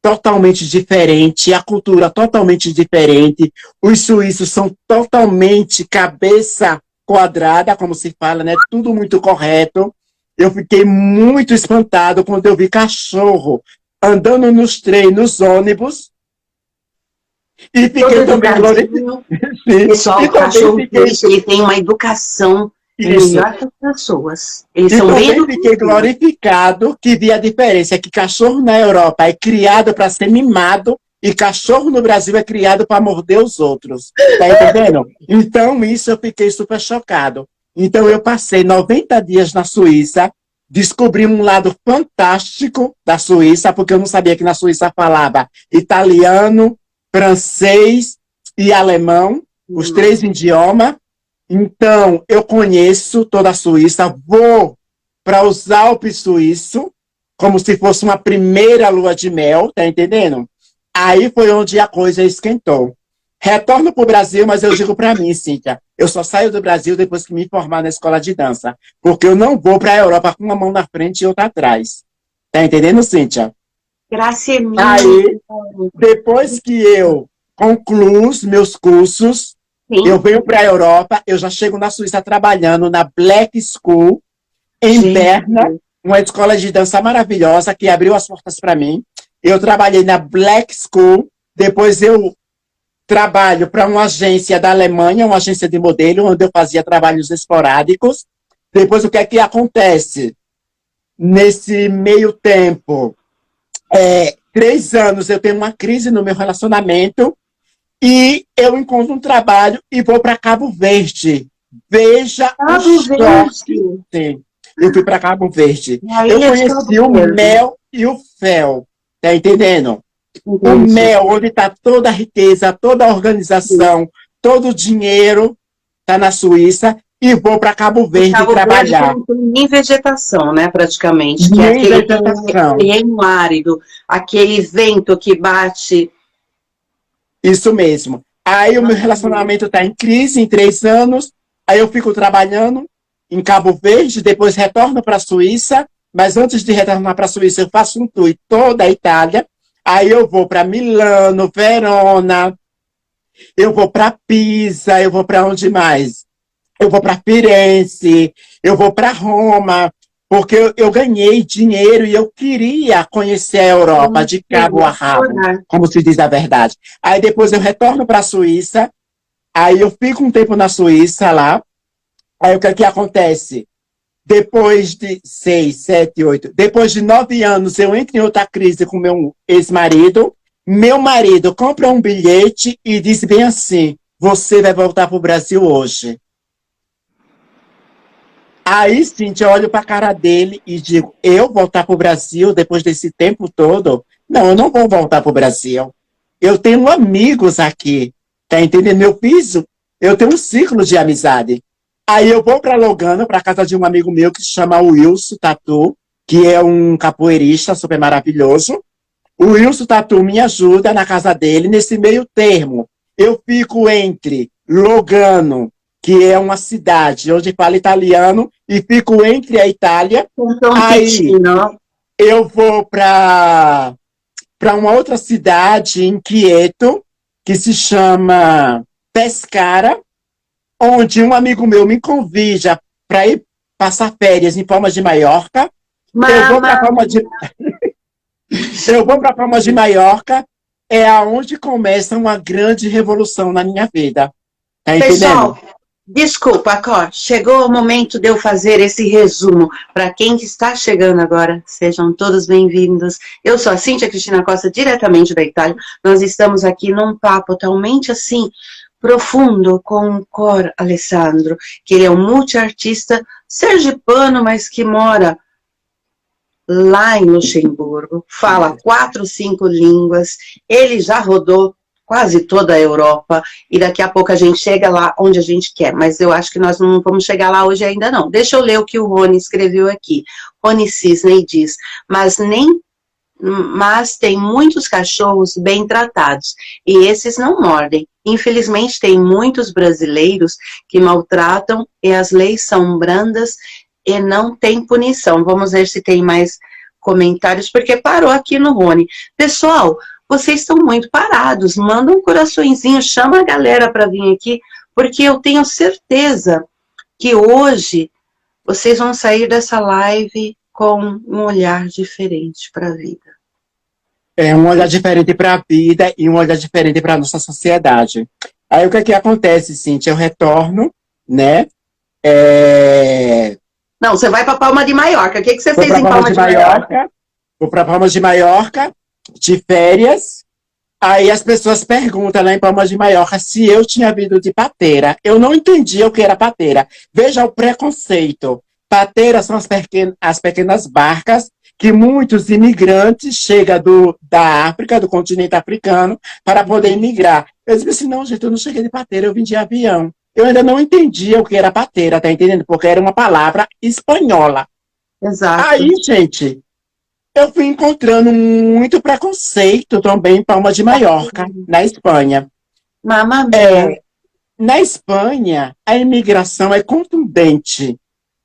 totalmente diferente, a cultura totalmente diferente. Os suíços são totalmente cabeça quadrada, como se fala, né? Tudo muito correto. Eu fiquei muito espantado quando eu vi cachorro andando nos trens, nos ônibus. E fiquei também glorificado. Pessoal, o cachorro ele tem uma educação melhor que as pessoas. Eles são bem educados. Fiquei glorificado que vi a diferença, que cachorro na Europa é criado para ser mimado e cachorro no Brasil é criado para morder os outros. Tá entendendo? Então, isso eu fiquei super chocado. Então, eu passei 90 dias na Suíça, descobri um lado fantástico da Suíça, porque eu não sabia que na Suíça falava italiano, francês e alemão, os 3 idiomas. Então, eu conheço toda a Suíça, vou para os Alpes suíços, como se fosse uma primeira lua de mel, tá entendendo? Aí foi onde a coisa esquentou. Retorno para o Brasil, mas eu digo para mim, Cíntia, eu só saio do Brasil depois que me formar na escola de dança, porque eu não vou para a Europa com uma mão na frente e outra atrás. Tá entendendo, Cíntia? Graça é minha. Aí, depois que eu concluo os meus cursos, Sim. eu venho para a Europa, eu já chego na Suíça trabalhando na Black School, em Berna, uma escola de dança maravilhosa que abriu as portas para mim. Eu trabalhei na Black School, depois eu trabalho para uma agência da Alemanha, uma agência de modelo, onde eu fazia trabalhos esporádicos. Depois, o que é que acontece? Nesse meio tempo, 3 anos eu tenho uma crise no meu relacionamento e eu encontro um trabalho e vou para Cabo Verde. Veja Cabo Verde. Sim, eu fui para Cabo Verde. Aí Eu conheci o mel e o fel. Tá entendendo? O mel, onde está toda a riqueza, toda a organização, todo o dinheiro, está na Suíça, e vou para Cabo Verde trabalhar. Verde nem vegetação, né, praticamente. Que Nem é vegetação. aquele árido, aquele vento que bate. Isso mesmo. Aí o meu relacionamento está em crise em 3 anos, aí eu fico trabalhando em Cabo Verde, depois retorno para a Suíça, mas antes de retornar para a Suíça eu faço um tour em toda a Itália. Aí eu vou para Milano, Verona, eu vou para Pisa, eu vou para onde mais? Eu vou para Firenze, eu vou para Roma, porque eu ganhei dinheiro e eu queria conhecer a Europa de cabo a rabo, como se diz a verdade. Aí depois eu retorno para a Suíça, aí eu fico um tempo na Suíça lá, aí o que é que acontece? Depois de 6, 7, 8, depois de 9 anos, eu entro em outra crise com meu ex-marido. Meu marido compra um bilhete e diz bem assim: você vai voltar para o Brasil hoje. Aí, Cíntia, eu olho para a cara dele e digo: eu voltar para o Brasil depois desse tempo todo? Não, eu não vou voltar para o Brasil. Eu tenho amigos aqui, tá entendendo? Eu tenho um ciclo de amizade. Aí eu vou para Lugano, para casa de um amigo meu que se chama Wilson Tatu, que é um capoeirista super maravilhoso. O Wilson Tatu me ajuda na casa dele. Nesse meio termo, eu fico entre Lugano, que é uma cidade onde fala italiano, e fico entre a Itália. Então, aí eu vou para uma outra cidade em Quieto, que se chama Pescara, onde um amigo meu me convida para ir passar férias em Palma de Maiorca. Eu vou para Palma de... eu vou para Palma de Maiorca, é aonde começa uma grande revolução na minha vida. Tá entendendo? Pessoal, desculpa, Cor, chegou o momento de eu fazer esse resumo. Para quem está chegando agora, sejam todos bem-vindos. Eu sou a Cíntia Cristina Costa, diretamente da Itália. Nós estamos aqui num papo totalmente assim, profundo, com o Cor Alessandro, que ele é um multiartista sergipano, mas que mora lá em Luxemburgo, fala 4, 5 línguas, ele já rodou quase toda a Europa, e daqui a pouco a gente chega lá onde a gente quer, mas eu acho que nós não vamos chegar lá hoje ainda não. Deixa eu ler o que o Rony escreveu aqui. Rony Cisney diz: mas tem muitos cachorros bem tratados, e esses não mordem. Infelizmente, tem muitos brasileiros que maltratam, e as leis são brandas, e não tem punição. Vamos ver se tem mais comentários, porque parou aqui no Rony. Pessoal, vocês estão muito parados, manda um coraçõezinho, chama a galera para vir aqui, porque eu tenho certeza que hoje vocês vão sair dessa live com um olhar diferente para a vida. É um olhar diferente para a vida e um olhar diferente para a nossa sociedade. Aí o que é que acontece, Cíntia? Eu retorno, né? Não, você vai para Palma de Maiorca. O que você fez em Palma de Maiorca? Vou para Palma de Maiorca, de férias. Aí as pessoas perguntam lá em Palma de Maiorca se eu tinha vindo de pateira. Eu não entendia o que era pateira. Veja o preconceito. Pateiras são as pequenas barcas que muitos imigrantes chegam da África, do continente africano, para poder imigrar. Eu disse assim: não, gente, eu não cheguei de pateira, eu vim de avião. Eu ainda não entendia o que era pateira, tá entendendo? Porque era uma palavra espanhola. Exato. Aí, gente, eu fui encontrando muito preconceito também em Palma de Maiorca, na Espanha. Mamma mia. Na Espanha, a imigração é contundente.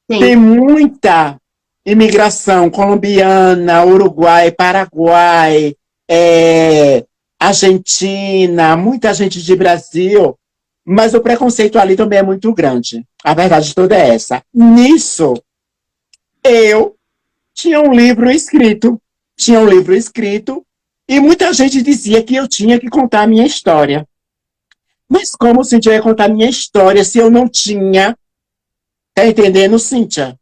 Tem Sim, muita imigração colombiana, Uruguai, Paraguai, Argentina, muita gente de Brasil, mas o preconceito ali também é muito grande. A verdade toda é essa. Nisso, eu tinha um livro escrito, e muita gente dizia que eu tinha que contar a minha história. Mas como, Cíntia, eu ia contar a minha história se eu não tinha, tá entendendo, Cíntia?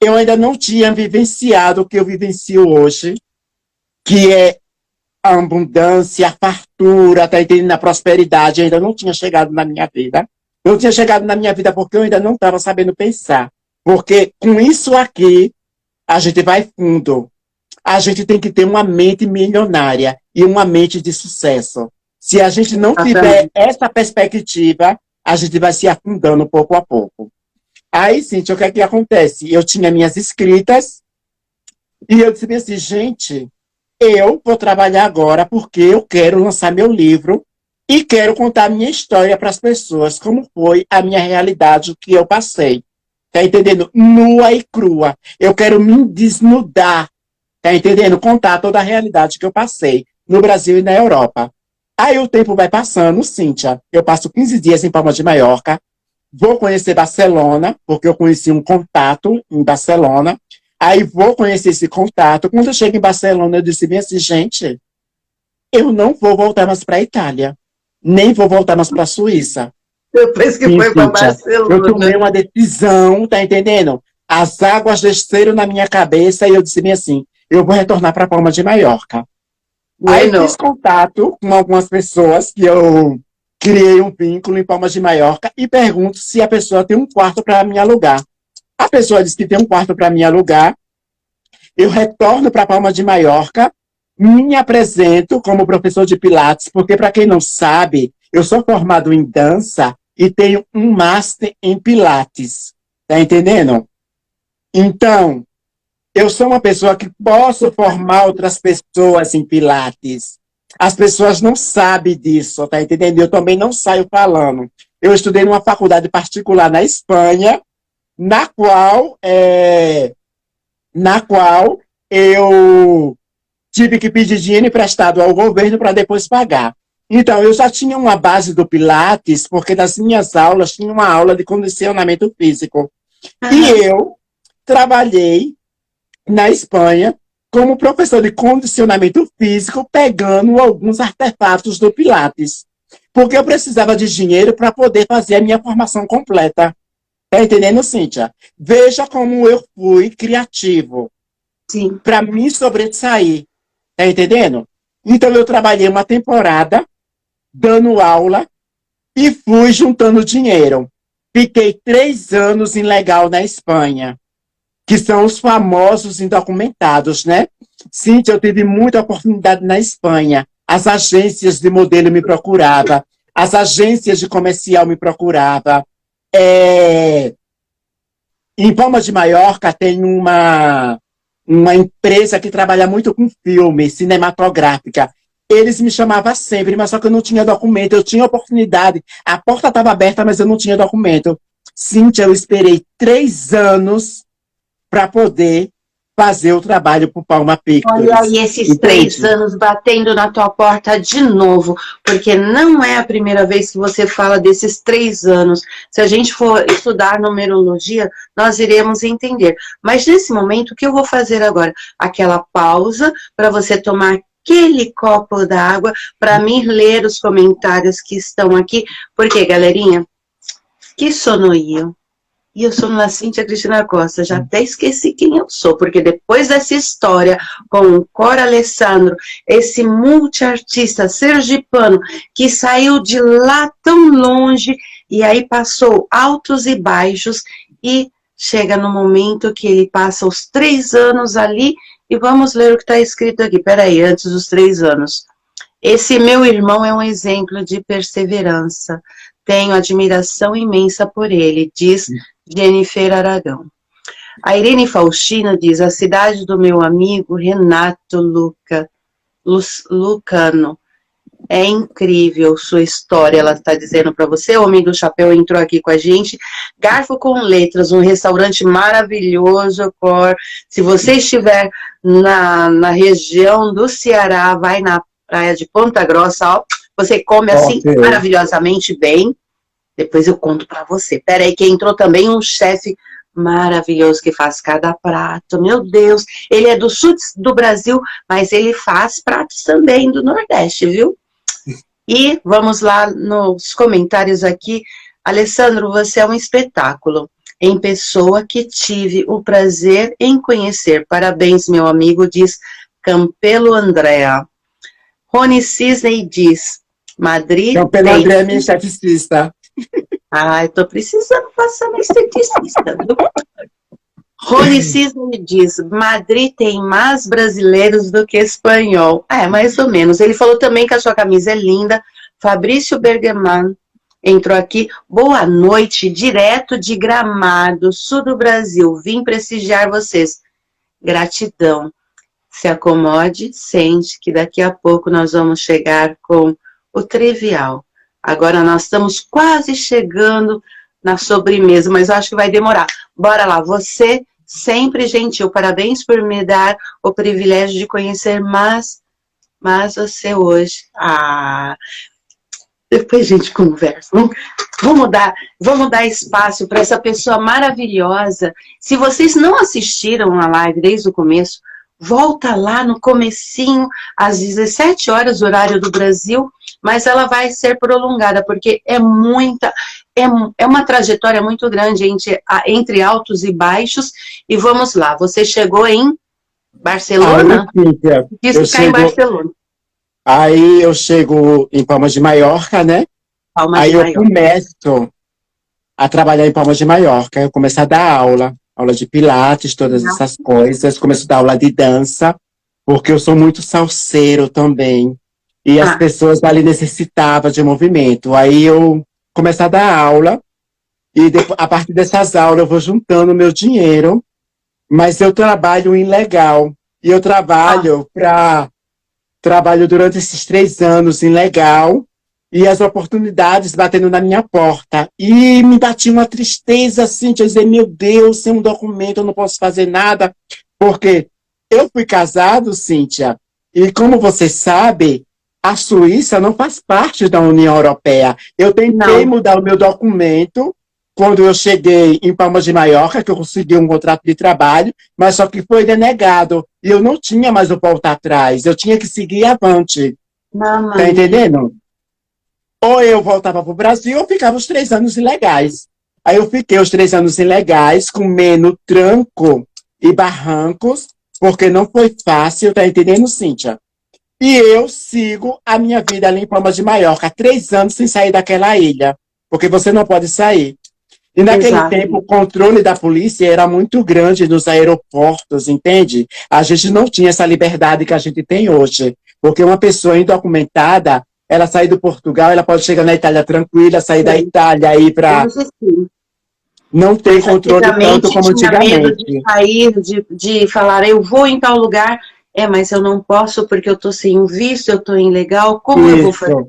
Eu ainda não tinha vivenciado o que eu vivencio hoje, que é a abundância, a fartura, tá entendendo? A prosperidade ainda não tinha chegado na minha vida. Não tinha chegado na minha vida porque eu ainda não estava sabendo pensar. Porque com isso aqui, a gente vai fundo. A gente tem que ter uma mente milionária e uma mente de sucesso. Se a gente não tiver exatamente. essa perspectiva, a gente vai se afundando pouco a pouco. Aí, Cíntia, o que é que acontece? Eu tinha minhas escritas e eu disse assim, gente, eu vou trabalhar agora porque eu quero lançar meu livro e quero contar a minha história para as pessoas, como foi a minha realidade, o que eu passei. Tá entendendo? Nua e crua. Eu quero me desnudar, tá entendendo? Contar toda a realidade que eu passei no Brasil e na Europa. Aí o tempo vai passando, Cíntia. Eu passo 15 dias em Palma de Maiorca, vou conhecer Barcelona, porque eu conheci um contato em Barcelona. Aí vou conhecer esse contato. Quando eu chego em Barcelona, eu disse bem assim, gente, eu não vou voltar mais para a Itália, nem vou voltar mais para a Suíça. Depois que Sim, foi para Cíntia, eu tomei Barcelona. uma decisão, tá entendendo? As águas desceram na minha cabeça e eu disse bem assim, eu vou retornar para Palma de Maiorca. Aí fiz Bueno, contato com algumas pessoas que eu criei um vínculo em Palma de Maiorca e pergunto se a pessoa tem um quarto para me alugar. A pessoa diz que tem um quarto para me alugar. Eu retorno para Palma de Maiorca, me apresento como professor de Pilates, porque, para quem não sabe, eu sou formado em dança e tenho um master em Pilates. Tá entendendo? Então, eu sou uma pessoa que posso formar outras pessoas em Pilates. As pessoas não sabem disso, tá entendendo? Eu também não saio falando. Eu estudei numa faculdade particular na Espanha, na qual, na qual eu tive que pedir dinheiro emprestado ao governo para depois pagar. Então, eu já tinha uma base do Pilates, porque nas minhas aulas tinha uma aula de condicionamento físico. E aham. eu trabalhei na Espanha como professor de condicionamento físico, pegando alguns artefatos do Pilates. Porque eu precisava de dinheiro para poder fazer a minha formação completa. Tá entendendo, Cíntia? Veja como eu fui criativo Sim. para me sobressair. Tá entendendo? Então eu trabalhei uma temporada dando aula e fui juntando dinheiro. Fiquei 3 anos ilegal na Espanha, que são os famosos indocumentados, né? Cíntia, eu tive muita oportunidade na Espanha. As agências de modelo me procuravam, as agências de comercial me procuravam. É, Em Palma de Maiorca tem uma empresa que trabalha muito com filme, cinematográfica. Eles me chamavam sempre, mas só que eu não tinha documento, eu tinha oportunidade. A porta estava aberta, mas eu não tinha documento. Cíntia, eu esperei 3 anos para poder fazer o trabalho para o Palma Olha Pictures. aí esses três Entende? anos batendo na tua porta de novo, porque não é a primeira vez que você fala desses 3 anos. Se a gente for estudar numerologia, nós iremos entender. Mas nesse momento, o que eu vou fazer agora? Aquela pausa para você tomar aquele copo d'água, para mim ler os comentários que estão aqui, porque, galerinha, que sonoio. E eu sou a Cíntia Cristina Costa, já até esqueci quem eu sou, porque depois dessa história com o Cora Alessandro, esse multiartista sergipano que saiu de lá tão longe e aí passou altos e baixos e chega no momento que ele passa os 3 anos ali e vamos ler o que está escrito aqui. Peraí, antes dos 3 anos. Esse meu irmão é um exemplo de perseverança. Tenho admiração imensa por ele, diz Jennifer Aragão. A Irene Faustino diz, a cidade do meu amigo Renato Lucano. É incrível sua história, ela está dizendo para você. O Homem do Chapéu entrou aqui com a gente. Garfo com Letras, um restaurante maravilhoso. Se você estiver na região do Ceará, vai na praia de Ponta Grossa, ó, você come assim Ok. maravilhosamente bem. Depois eu conto para você. Peraí, que entrou também um chefe maravilhoso que faz cada prato. Meu Deus, ele é do sul do Brasil, mas ele faz pratos também do Nordeste, viu? E vamos lá nos comentários aqui. Alessandro, você é um espetáculo. Em pessoa que tive o prazer em conhecer. Parabéns, meu amigo, diz Campelo Andrea. Rony Cisney diz, Madrid Então, pelo tem... André, minha esteticista. Ah, eu tô precisando passar na esteticista, viu? Rony Cisney diz, Madrid tem mais brasileiros do que espanhol. É, mais ou menos. Ele falou também que a sua camisa é linda. Fabrício Bergaman entrou aqui. Boa noite, direto de Gramado, sul do Brasil. Vim prestigiar vocês. Gratidão. Se acomode, sente que daqui a pouco nós vamos chegar com o trivial. Agora nós estamos quase chegando na sobremesa, mas eu acho que vai demorar. Bora lá, você sempre gentil, parabéns por me dar o privilégio de conhecer mais você hoje. Depois a gente conversa. Vamos dar espaço para essa pessoa maravilhosa. Se vocês não assistiram a live desde o começo, volta lá no comecinho, às 17 horas, horário do Brasil, mas ela vai ser prolongada, porque é uma trajetória muito grande entre altos e baixos. E vamos lá, você chegou em Barcelona? Diz que está em Barcelona. Aí eu chego em Palmas de Maiorca, né? Palmas de Maiorca. Eu começo a trabalhar em Palmas de Maiorca. Eu começo a dar aula de pilates, todas essas coisas. Começo a dar aula de dança, porque eu sou muito salseiro também. E as pessoas ali necessitavam de movimento. Aí eu começo a dar aula, e depois, a partir dessas aulas eu vou juntando meu dinheiro, mas eu trabalho ilegal. E eu trabalho durante esses 3 anos em legal, e as oportunidades batendo na minha porta. E me batia uma tristeza, assim, de dizer, meu Deus, sem um documento eu não posso fazer nada, porque eu fui casado, Cíntia, e como você sabe, a Suíça não faz parte da União Europeia. Eu tentei mudar o meu documento, quando eu cheguei em Palmas de Maiorca, que eu consegui um contrato de trabalho, mas só que foi denegado. E eu não tinha mais o voltar atrás. Eu tinha que seguir avante. Tá entendendo? Ou eu voltava para o Brasil, ou ficava os 3 anos ilegais. Aí eu fiquei os 3 anos ilegais, comendo tranco e barrancos, porque não foi fácil, tá entendendo, Cíntia? E eu sigo a minha vida ali em Palmas de Maiorca, 3 anos sem sair daquela ilha, porque você não pode sair. E naquele tempo, o controle da polícia era muito grande nos aeroportos, entende? A gente não tinha essa liberdade que a gente tem hoje. Porque uma pessoa indocumentada, ela sai do Portugal, ela pode chegar na Itália tranquila, sair da Itália e ir para... Não tem controle tanto como antigamente. Medo de sair, de falar, eu vou em tal lugar, mas eu não posso porque eu estou sem visto, eu estou ilegal, como eu vou fazer?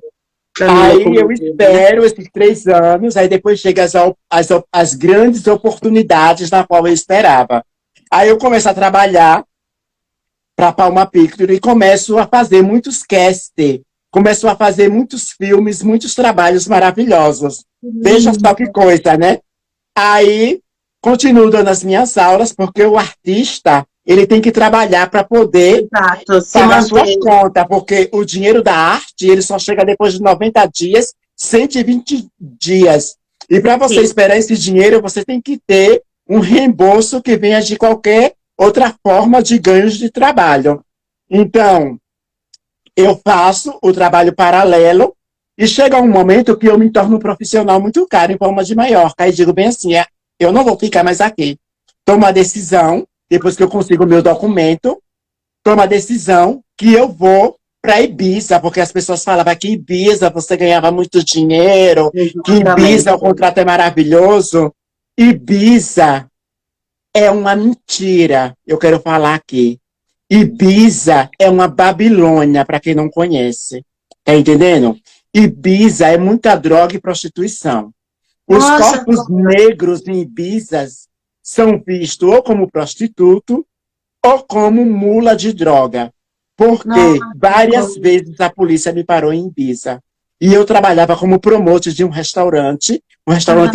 Aí eu espero esses 3 anos, aí depois chegam as grandes oportunidades na qual eu esperava. Aí eu começo a trabalhar para a Palma Picture e começo a fazer muitos casting, começo a fazer muitos filmes, muitos trabalhos maravilhosos. Veja só que coisa, né? Aí continuo dando as minhas aulas, porque o artista ele tem que trabalhar para poder pagar suas contas, porque o dinheiro da arte ele só chega depois de 90 dias, 120 dias. E para você esperar esse dinheiro, você tem que ter um reembolso que venha de qualquer outra forma de ganhos de trabalho. Então, eu faço o trabalho paralelo e chega um momento que eu me torno um profissional muito caro em Palmas de Maiorca. E digo bem assim, eu não vou ficar mais aqui. Tomo a decisão, depois que eu consigo o meu documento, tomo a decisão que eu vou para Ibiza, porque as pessoas falavam que Ibiza você ganhava muito dinheiro, que Ibiza o contrato é maravilhoso. Ibiza é uma mentira, eu quero falar aqui. Ibiza é uma Babilônia, para quem não conhece. Tá entendendo? Ibiza é muita droga e prostituição. Os Nossa, corpos negros em Ibiza são vistos ou como prostituto ou como mula de droga. Porque nossa, várias vezes a polícia me parou em Ibiza. E eu trabalhava como promotor de um restaurante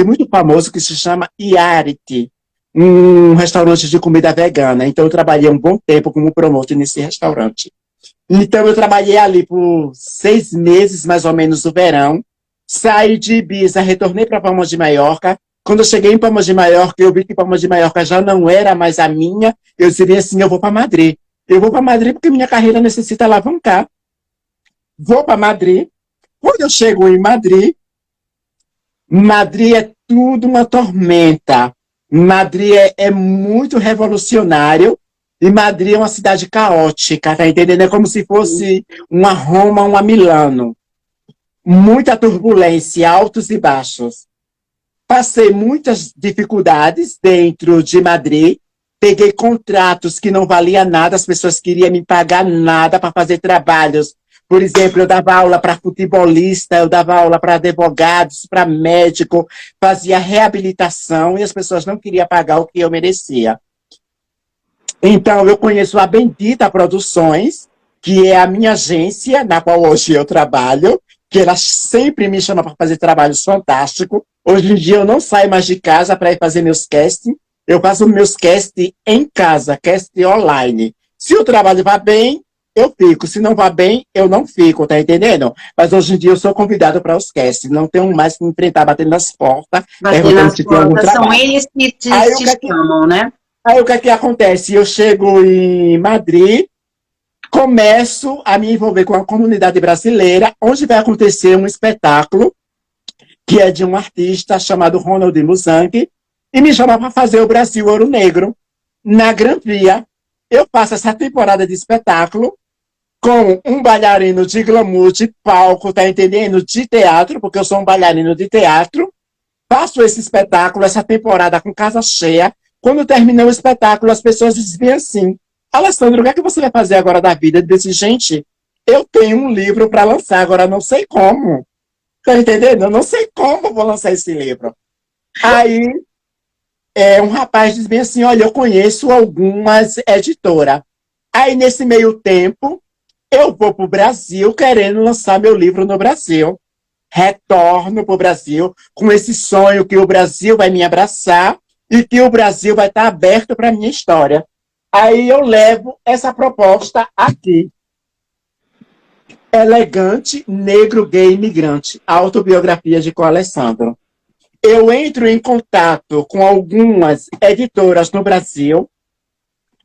muito famoso que se chama Iarity, um restaurante de comida vegana. Então eu trabalhei um bom tempo como promotor nesse restaurante. Então eu trabalhei ali por 6 meses, mais ou menos, no verão. Saí de Ibiza, retornei para Palma de Maiorca. Quando eu cheguei em Palma de Maiorca, eu vi que Palma de Maiorca já não era mais a minha. Eu diria assim, eu vou para Madrid. Eu vou para Madrid porque minha carreira necessita alavancar. Vou para Madrid. Quando eu chego em Madrid, Madrid é tudo uma tormenta. Madrid é muito revolucionário e Madrid é uma cidade caótica, tá entendendo? É como se fosse uma Roma, uma Milano. Muita turbulência, altos e baixos. Passei muitas dificuldades dentro de Madrid, peguei contratos que não valia nada, as pessoas queriam me pagar nada para fazer trabalhos. Por exemplo, eu dava aula para futebolista, eu dava aula para advogados, para médico, fazia reabilitação e as pessoas não queriam pagar o que eu merecia. Então, eu conheço a Bendita Produções, que é a minha agência, na qual hoje eu trabalho, que ela sempre me chama para fazer trabalhos fantásticos. Hoje em dia eu não saio mais de casa para ir fazer meus castings, eu faço meus castings em casa, casting online. Se o trabalho vai bem, eu fico. Se não vai bem, eu não fico, tá entendendo? Mas hoje em dia eu sou convidado para os castings, não tenho mais que me enfrentar batendo nas portas, perguntando se tem algum trabalho. são eles que te chamam, né? Aí o que é que acontece? Eu chego em Madrid, começo a me envolver com a comunidade brasileira, onde vai acontecer um espetáculo que é de um artista chamado Ronald Musangue, e me chama para fazer o Brasil Ouro Negro na Gran Via. Eu faço essa temporada de espetáculo com um bailarino de glamour, de palco, tá entendendo? De teatro, porque eu sou um bailarino de teatro. Faço esse espetáculo, essa temporada com casa cheia. Quando terminou o espetáculo, as pessoas dizem assim: Alessandro, o que é que você vai fazer agora da vida? Eu disse, gente, eu tenho um livro para lançar, agora não sei como. Tá entendendo? Eu não sei como vou lançar esse livro. Aí, um rapaz diz bem assim, olha, eu conheço algumas editoras. Aí, nesse meio tempo, eu vou para o Brasil querendo lançar meu livro no Brasil. Retorno para o Brasil com esse sonho que o Brasil vai me abraçar e que o Brasil vai estar aberto para a minha história. Aí eu levo essa proposta aqui. Elegante, negro, gay, imigrante. Autobiografia de Alessandro. Eu entro em contato com algumas editoras no Brasil.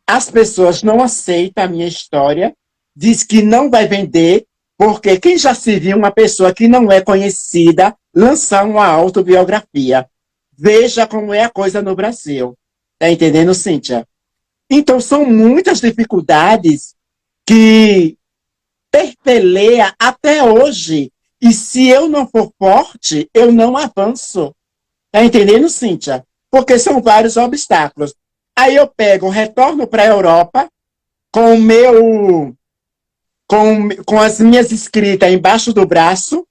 As pessoas não aceitam a minha história. Diz que não vai vender, porque quem já se viu uma pessoa que não é conhecida lançar uma autobiografia? Veja como é a coisa no Brasil. Tá entendendo, Cíntia? Então, são muitas dificuldades que perpeleia até hoje. E se eu não for forte, eu não avanço. Tá entendendo, Cíntia? Porque são vários obstáculos. Aí eu pego, retorno para a Europa com o meu... Com as minhas escritas embaixo do braço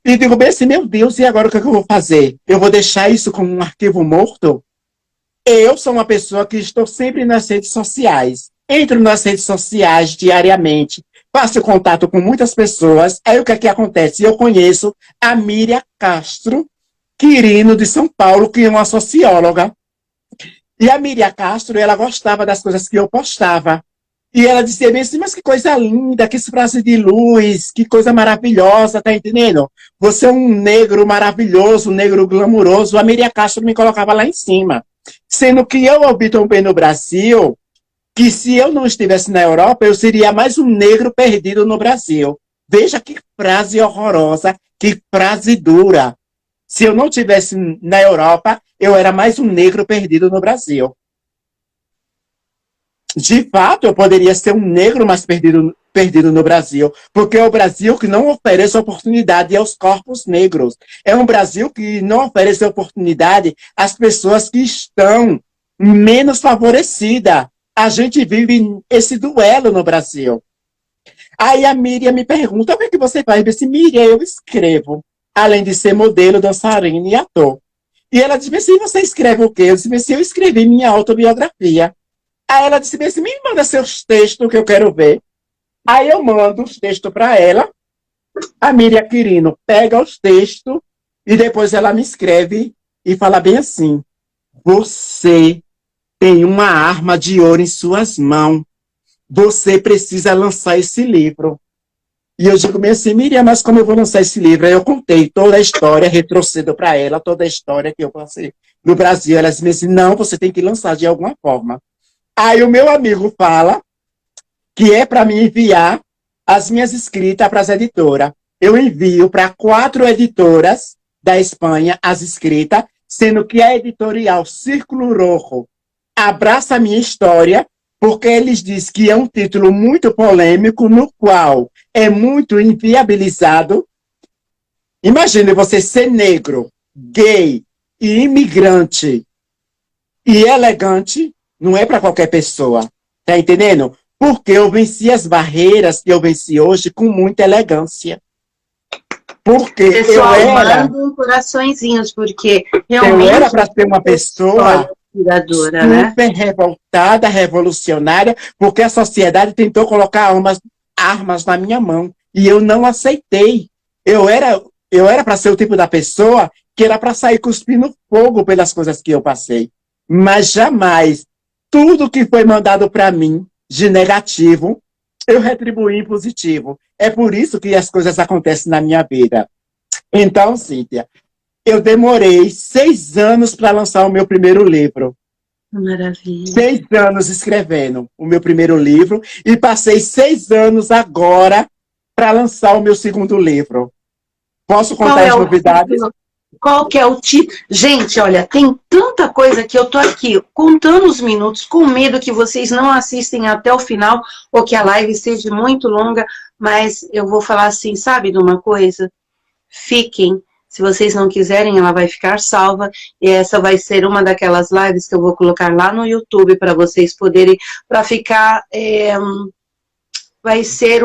e digo bem assim, meu Deus, e agora o que eu vou fazer? Eu vou deixar isso como um arquivo morto? Eu sou uma pessoa que estou sempre nas redes sociais. Entro nas redes sociais diariamente, faço contato com muitas pessoas. Aí o que é que acontece? Eu conheço a Miriam Castro Quirino, de São Paulo, que é uma socióloga. E a Miriam Castro, ela gostava das coisas que eu postava. E ela dizia bem assim, mas que coisa linda, que frase de luz, que coisa maravilhosa, tá entendendo? Você é um negro maravilhoso, um negro glamuroso. A Miriam Castro me colocava lá em cima. Sendo que eu ouvi também no Brasil que se eu não estivesse na Europa, eu seria mais um negro perdido no Brasil. Veja que frase horrorosa, que frase dura. Se eu não estivesse na Europa, eu era mais um negro perdido no Brasil. De fato, eu poderia ser um negro mais perdido no Brasil, porque é o Brasil que não oferece oportunidade aos corpos negros. É um Brasil que não oferece oportunidade às pessoas que estão menos favorecidas. A gente vive esse duelo no Brasil. Aí a Miriam me pergunta, o que é que você faz? Eu disse, Miriam, eu escrevo, além de ser modelo, dançarina e ator. E ela disse assim, você escreve o quê? Eu disse assim, eu escrevi minha autobiografia. Aí ela disse assim, me manda seus textos que eu quero ver. Aí eu mando os textos para ela, a Miriam Quirino pega os textos e depois ela me escreve e fala bem assim, você tem uma arma de ouro em suas mãos, você precisa lançar esse livro. E eu digo bem assim, Miriam, mas como eu vou lançar esse livro? Aí eu contei toda a história, retrocedo para ela, toda a história que eu passei no Brasil. Ela disse assim, não, você tem que lançar de alguma forma. Aí o meu amigo fala que é para me enviar as minhas escritas para as editoras. Eu envio para 4 editoras da Espanha as escritas, sendo que a editorial Círculo Rojo abraça a minha história, porque eles dizem que é um título muito polêmico, no qual é muito inviabilizado. Imagine você ser negro, gay e imigrante e elegante, não é para qualquer pessoa. Tá entendendo? Porque eu venci as barreiras que eu venci hoje com muita elegância. Porque pessoal, mandem coraçõezinhos, porque realmente eu era para ser uma pessoa inspiradora, super revoltada, revolucionária, porque a sociedade tentou colocar armas na minha mão e eu não aceitei. Eu era para ser o tipo da pessoa que era para sair cuspindo fogo pelas coisas que eu passei. Mas jamais tudo que foi mandado para mim de negativo, eu retribuí em positivo. É por isso que as coisas acontecem na minha vida. Então, Cíntia, eu demorei 6 anos para lançar o meu primeiro livro. Maravilha. 6 anos escrevendo o meu primeiro livro e passei 6 anos agora para lançar o meu segundo livro. Posso contar as novidades? Qual que é o tipo? Gente, olha, tem tanta coisa que eu tô aqui contando os minutos, com medo que vocês não assistem até o final, ou que a live seja muito longa, mas eu vou falar assim, sabe de uma coisa? Fiquem, se vocês não quiserem, ela vai ficar salva, e essa vai ser uma daquelas lives que eu vou colocar lá no YouTube para vocês poderem, para ficar, vai ser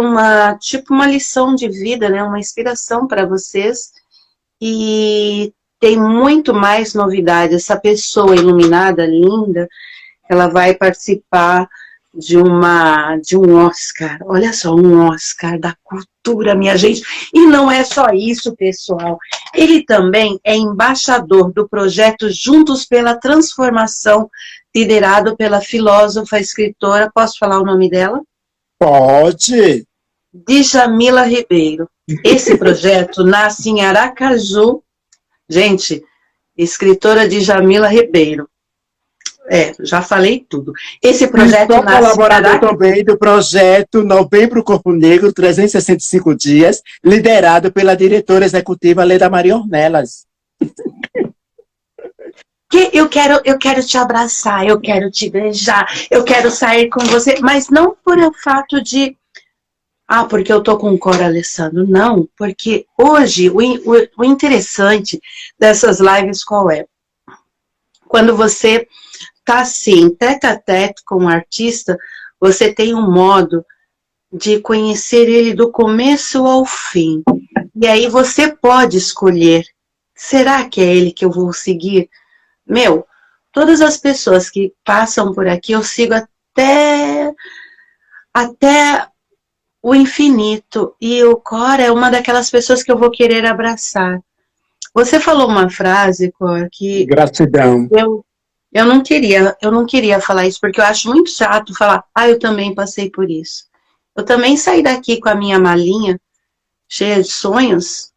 tipo uma lição de vida, né? Uma inspiração para vocês. E tem muito mais novidade. Essa pessoa iluminada, linda, ela vai participar de um Oscar. Olha só, um Oscar da cultura, minha gente. E não é só isso, pessoal. Ele também é embaixador do projeto Juntos pela Transformação, liderado pela filósofa, escritora, posso falar o nome dela? Pode. Djamila Ribeiro. Esse projeto nasce em Aracaju. Gente, escritora Djamila Ribeiro. Já falei tudo. Esse projeto nasce... colaborador em também do projeto Novembro Corpo Negro, 365 dias, liderado pela diretora executiva Leda Maria Ornelas. Eu quero te abraçar, eu quero te beijar, eu quero sair com você, mas não por o fato de porque eu tô com o Cora Alessandro. Não, porque hoje o interessante dessas lives qual é? Quando você tá assim, tete a tete com o artista, você tem um modo de conhecer ele do começo ao fim. E aí você pode escolher, será que é ele que eu vou seguir? Todas as pessoas que passam por aqui, eu sigo até o infinito, e o Cora é uma daquelas pessoas que eu vou querer abraçar. Você falou uma frase, Cora, que... Gratidão. Eu não queria falar isso, porque eu acho muito chato falar, eu também passei por isso. Eu também saí daqui com a minha malinha, cheia de sonhos.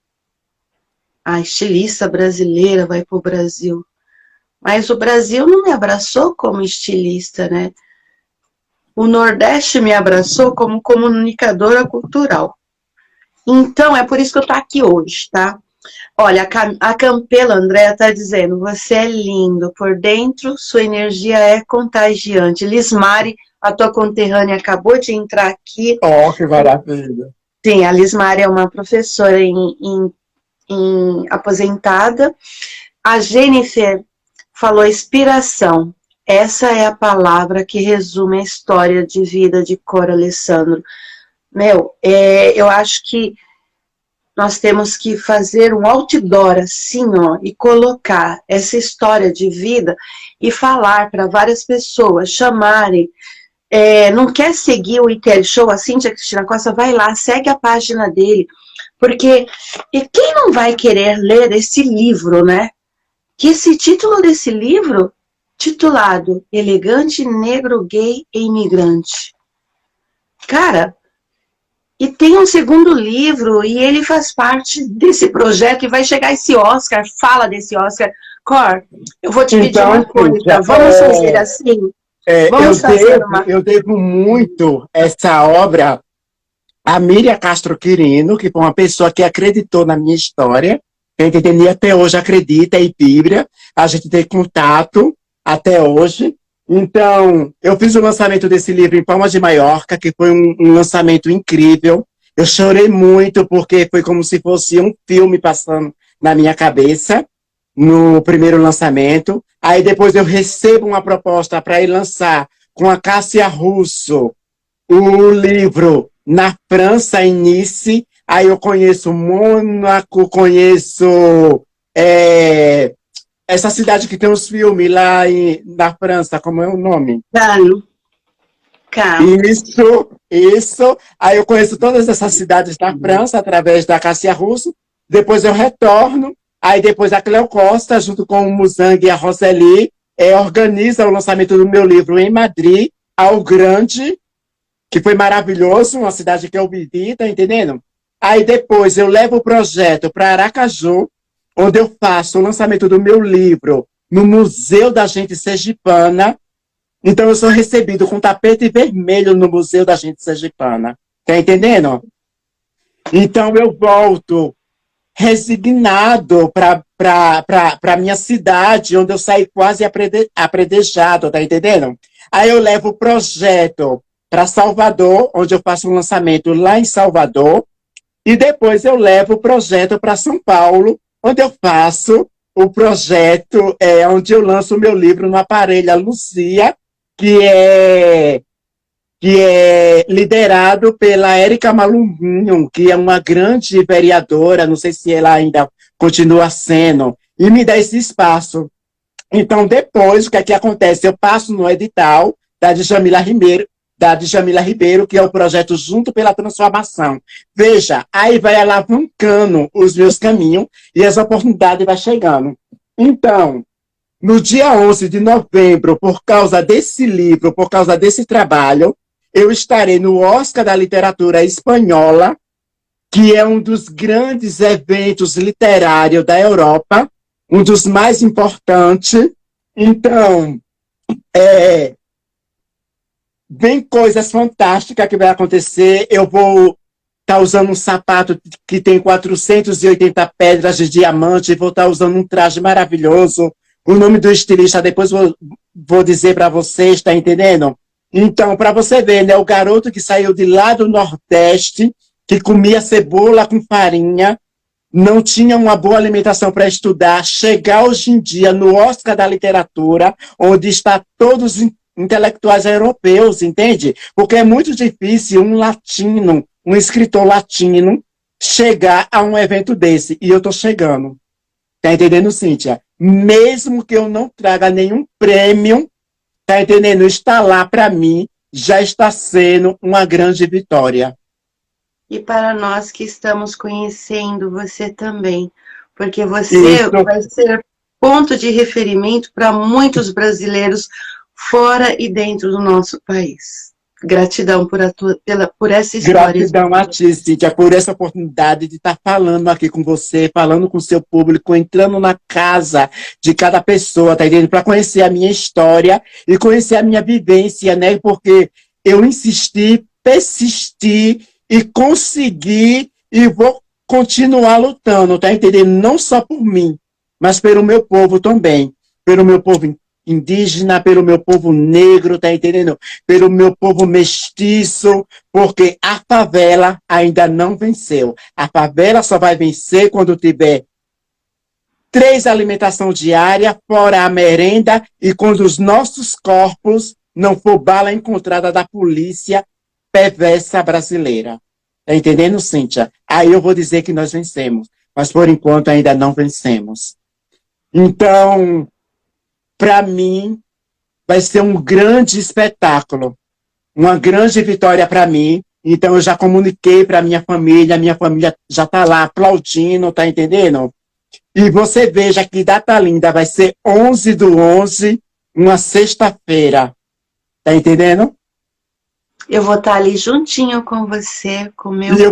A estilista brasileira vai pro Brasil. Mas o Brasil não me abraçou como estilista, né? O Nordeste me abraçou como comunicadora cultural. Então, é por isso que eu tô aqui hoje, tá? Olha, a Campela Andréa tá dizendo, você é lindo, por dentro sua energia é contagiante. Lismari, a tua conterrânea, acabou de entrar aqui. Que maravilha. Sim, a Lismari é uma professora aposentada. A Jennifer falou inspiração. Essa é a palavra que resume a história de vida de Cora Alessandro. eu acho que nós temos que fazer um outdoor assim, ó, e colocar essa história de vida e falar para várias pessoas, chamarem. Não quer seguir o ITL Show, a Cíntia Cristina Costa, vai lá, segue a página dele, porque e quem não vai querer ler esse livro, né? Que esse título desse livro, titulado Elegante, Negro, Gay e Imigrante. Cara, e tem um segundo livro, e ele faz parte desse projeto, e vai chegar esse Oscar, fala desse Oscar. Cor, eu vou te pedir uma coisa, vamos fazer assim? Vamos fazer eu devo muito essa obra a Miriam Castro Quirino, que foi uma pessoa que acreditou na minha história, entendeu? E até hoje acredita em Bíblia, a gente tem contato até hoje. Então, eu fiz o lançamento desse livro em Palma de Maiorca, que foi um lançamento incrível. Eu chorei muito, porque foi como se fosse um filme passando na minha cabeça, no primeiro lançamento. Aí depois eu recebo uma proposta para ir lançar com a Cássia Russo o livro na França, em Nice. Aí eu conheço Mônaco, conheço essa cidade que tem os filmes lá na França, como é o nome? Cannes. Isso. Aí eu conheço todas essas cidades da França através da Cássia Russo. Depois eu retorno. Aí depois a Cleo Costa, junto com o Muzang e a Roseli, organiza o lançamento do meu livro em Madrid, ao Grande, que foi maravilhoso, uma cidade que eu vivi, tá entendendo? Aí depois eu levo o projeto para Aracaju, onde eu faço o lançamento do meu livro no Museu da Gente Sergipana. Então eu sou recebido com tapete vermelho no Museu da Gente Sergipana. Tá entendendo? Então eu volto resignado para minha cidade, onde eu saí quase apredejado, tá entendendo? Aí eu levo o projeto para Salvador, onde eu faço um lançamento lá em Salvador, e depois eu levo o projeto para São Paulo, onde eu faço o projeto, onde eu lanço o meu livro no Aparelho Lucia, que é liderado pela Érica Malumbinho, que é uma grande vereadora, não sei se ela ainda continua sendo, e me dá esse espaço. Então, depois, o que é que acontece? Eu passo no edital da Djamila Ribeiro, que é o projeto Junto pela Transformação. Veja, aí vai alavancando os meus caminhos e as oportunidades vão chegando. Então, no dia 11 de novembro, por causa desse livro, por causa desse trabalho, eu estarei no Oscar da Literatura Espanhola, que é um dos grandes eventos literários da Europa, um dos mais importantes. Então, vem coisas fantásticas que vai acontecer. Eu vou estar usando um sapato que tem 480 pedras de diamante, vou estar usando um traje maravilhoso. O nome do estilista depois vou dizer para vocês, está entendendo? Então, para você ver, né, o garoto que saiu de lá do Nordeste, que comia cebola com farinha, não tinha uma boa alimentação para estudar, chegar hoje em dia no Oscar da Literatura, onde está todos os intelectuais europeus, entende? Porque é muito difícil um latino, um escritor latino, chegar a um evento desse. E eu estou chegando. Tá entendendo, Cíntia? Mesmo que eu não traga nenhum prêmio, tá entendendo? Está lá para mim, já está sendo uma grande vitória. E para nós que estamos conhecendo você também, porque você vai ser ponto de referimento para muitos brasileiros fora e dentro do nosso país. Gratidão por essa história. Gratidão a ti, Cíntia, por essa oportunidade de estar falando aqui com você, falando com o seu público, entrando na casa de cada pessoa, tá entendendo? Para conhecer a minha história e conhecer a minha vivência, né? Porque eu insisti, persisti e consegui e vou continuar lutando, tá entendendo? Não só por mim, mas pelo meu povo também, pelo meu povo indígena, pelo meu povo negro, tá entendendo? Pelo meu povo mestiço, porque a favela ainda não venceu. A favela só vai vencer quando tiver 3 alimentações diárias, fora a merenda, e quando os nossos corpos não for bala encontrada da polícia perversa brasileira. Tá entendendo, Cíntia? Aí eu vou dizer que nós vencemos, mas por enquanto ainda não vencemos. Então, para mim, vai ser um grande espetáculo, uma grande vitória para mim. Então, eu já comuniquei para minha família já está lá aplaudindo, tá entendendo? E você veja que data linda, vai ser 11/11, uma sexta-feira, tá entendendo? Eu vou estar ali juntinho com você, com o meu... E eu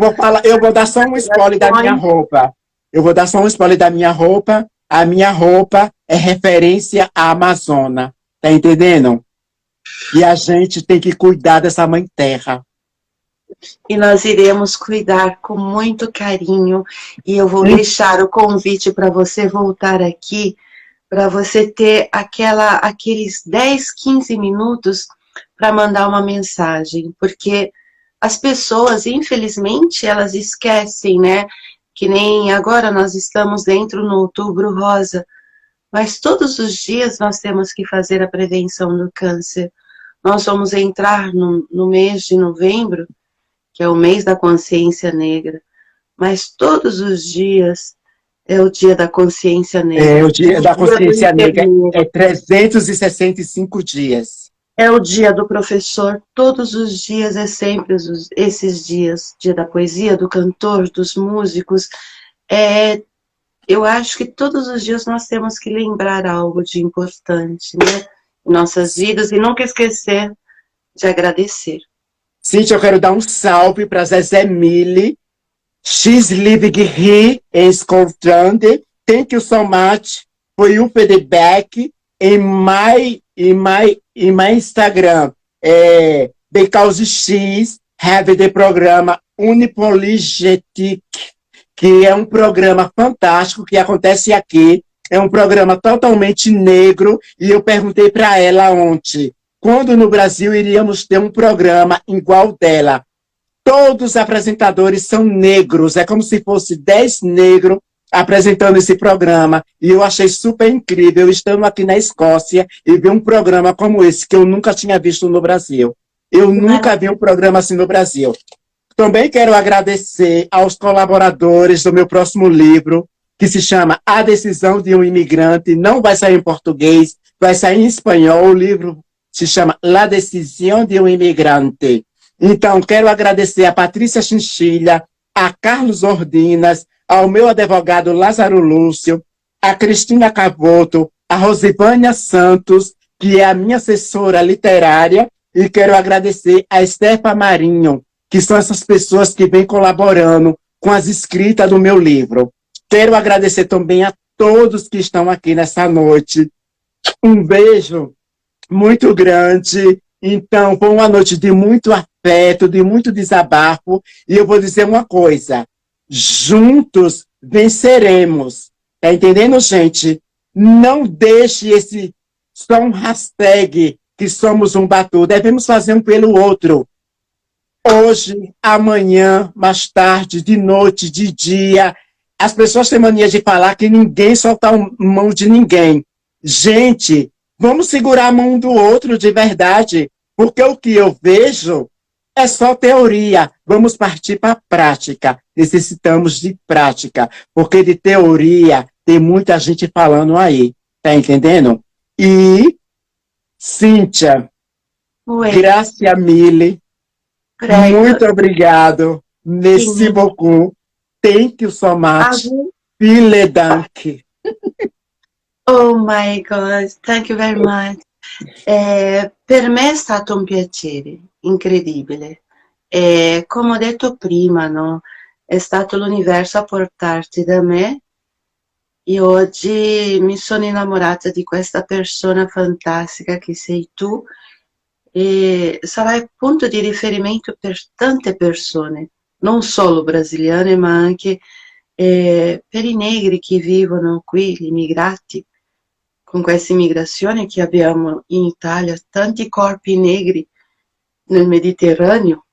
vou dar só um spoiler da minha roupa. Eu vou dar só um spoiler da minha roupa. A minha roupa é referência à Amazônia, tá entendendo? E a gente tem que cuidar dessa mãe terra. E nós iremos cuidar com muito carinho. E eu vou deixar o convite para você voltar aqui, para você ter aqueles 10, 15 minutos para mandar uma mensagem. Porque as pessoas, infelizmente, elas esquecem, né? Que nem agora nós estamos dentro no Outubro Rosa. Mas todos os dias nós temos que fazer a prevenção do câncer. Nós vamos entrar no mês de novembro, que é o mês da consciência negra, mas todos os dias é o dia da consciência negra. É, o dia da consciência negra é 365 dias. É o dia do professor, todos os dias é sempre esses dias, dia da poesia, do cantor, dos músicos. Eu acho que todos os dias nós temos que lembrar algo de importante, né, em nossas vidas, e nunca esquecer de agradecer. Cíntia, eu quero dar um salve para Zezé Mille. She's living here in Scotland. Thank you so much for your feedback in my Instagram. Because she's have the programa Unipoligetic, que é um programa fantástico que acontece aqui. É um programa totalmente negro. E eu perguntei para ela ontem, quando no Brasil iríamos ter um programa igual dela. Todos os apresentadores são negros, é como se fosse 10 negros apresentando esse programa. E eu achei super incrível, estando aqui na Escócia, e ver um programa como esse, que eu nunca tinha visto no Brasil. Eu nunca vi um programa assim no Brasil. Também quero agradecer aos colaboradores do meu próximo livro, que se chama A Decisão de um Imigrante. Não vai sair em português, vai sair em espanhol. O livro se chama La Decisão de um Imigrante. Então, quero agradecer a Patrícia Chinchilla, a Carlos Ordinas, ao meu advogado Lázaro Lúcio, a Cristina Cavoto, a Rosivânia Santos, que é a minha assessora literária, e quero agradecer a Estefa Marinho, que são essas pessoas que vêm colaborando com as escritas do meu livro. Quero agradecer também a todos que estão aqui nessa noite. Um beijo muito grande. Então, foi uma noite de muito afeto, de muito desabafo, e eu vou dizer uma coisa, juntos venceremos, tá entendendo, gente? Não deixe esse só um hashtag que somos um batu, devemos fazer um pelo outro. Hoje, amanhã, mais tarde, de noite, de dia, as pessoas têm mania de falar que ninguém solta a mão de ninguém. Gente, vamos segurar a mão do outro de verdade, porque o que eu vejo é só teoria. Vamos partir para a prática. Necessitamos de prática, porque de teoria tem muita gente falando aí. Tá entendendo? E, Cíntia, Gracia Mille, muito obrigado. Merci beaucoup. Thank you so much. Vielen Dank. Oh my God, thank you very much. Per me è stato un piacere incredibile. Come ho detto prima, no? È stato l'universo a portarti da me e oggi mi sono innamorata di questa persona fantastica che sei tu e sarai punto di riferimento per tante persone, non solo brasiliane ma anche per i negri che vivono qui, gli immigrati. Con questa immigrazione che abbiamo in Italia, tanti corpi negri nel Mediterrâneo.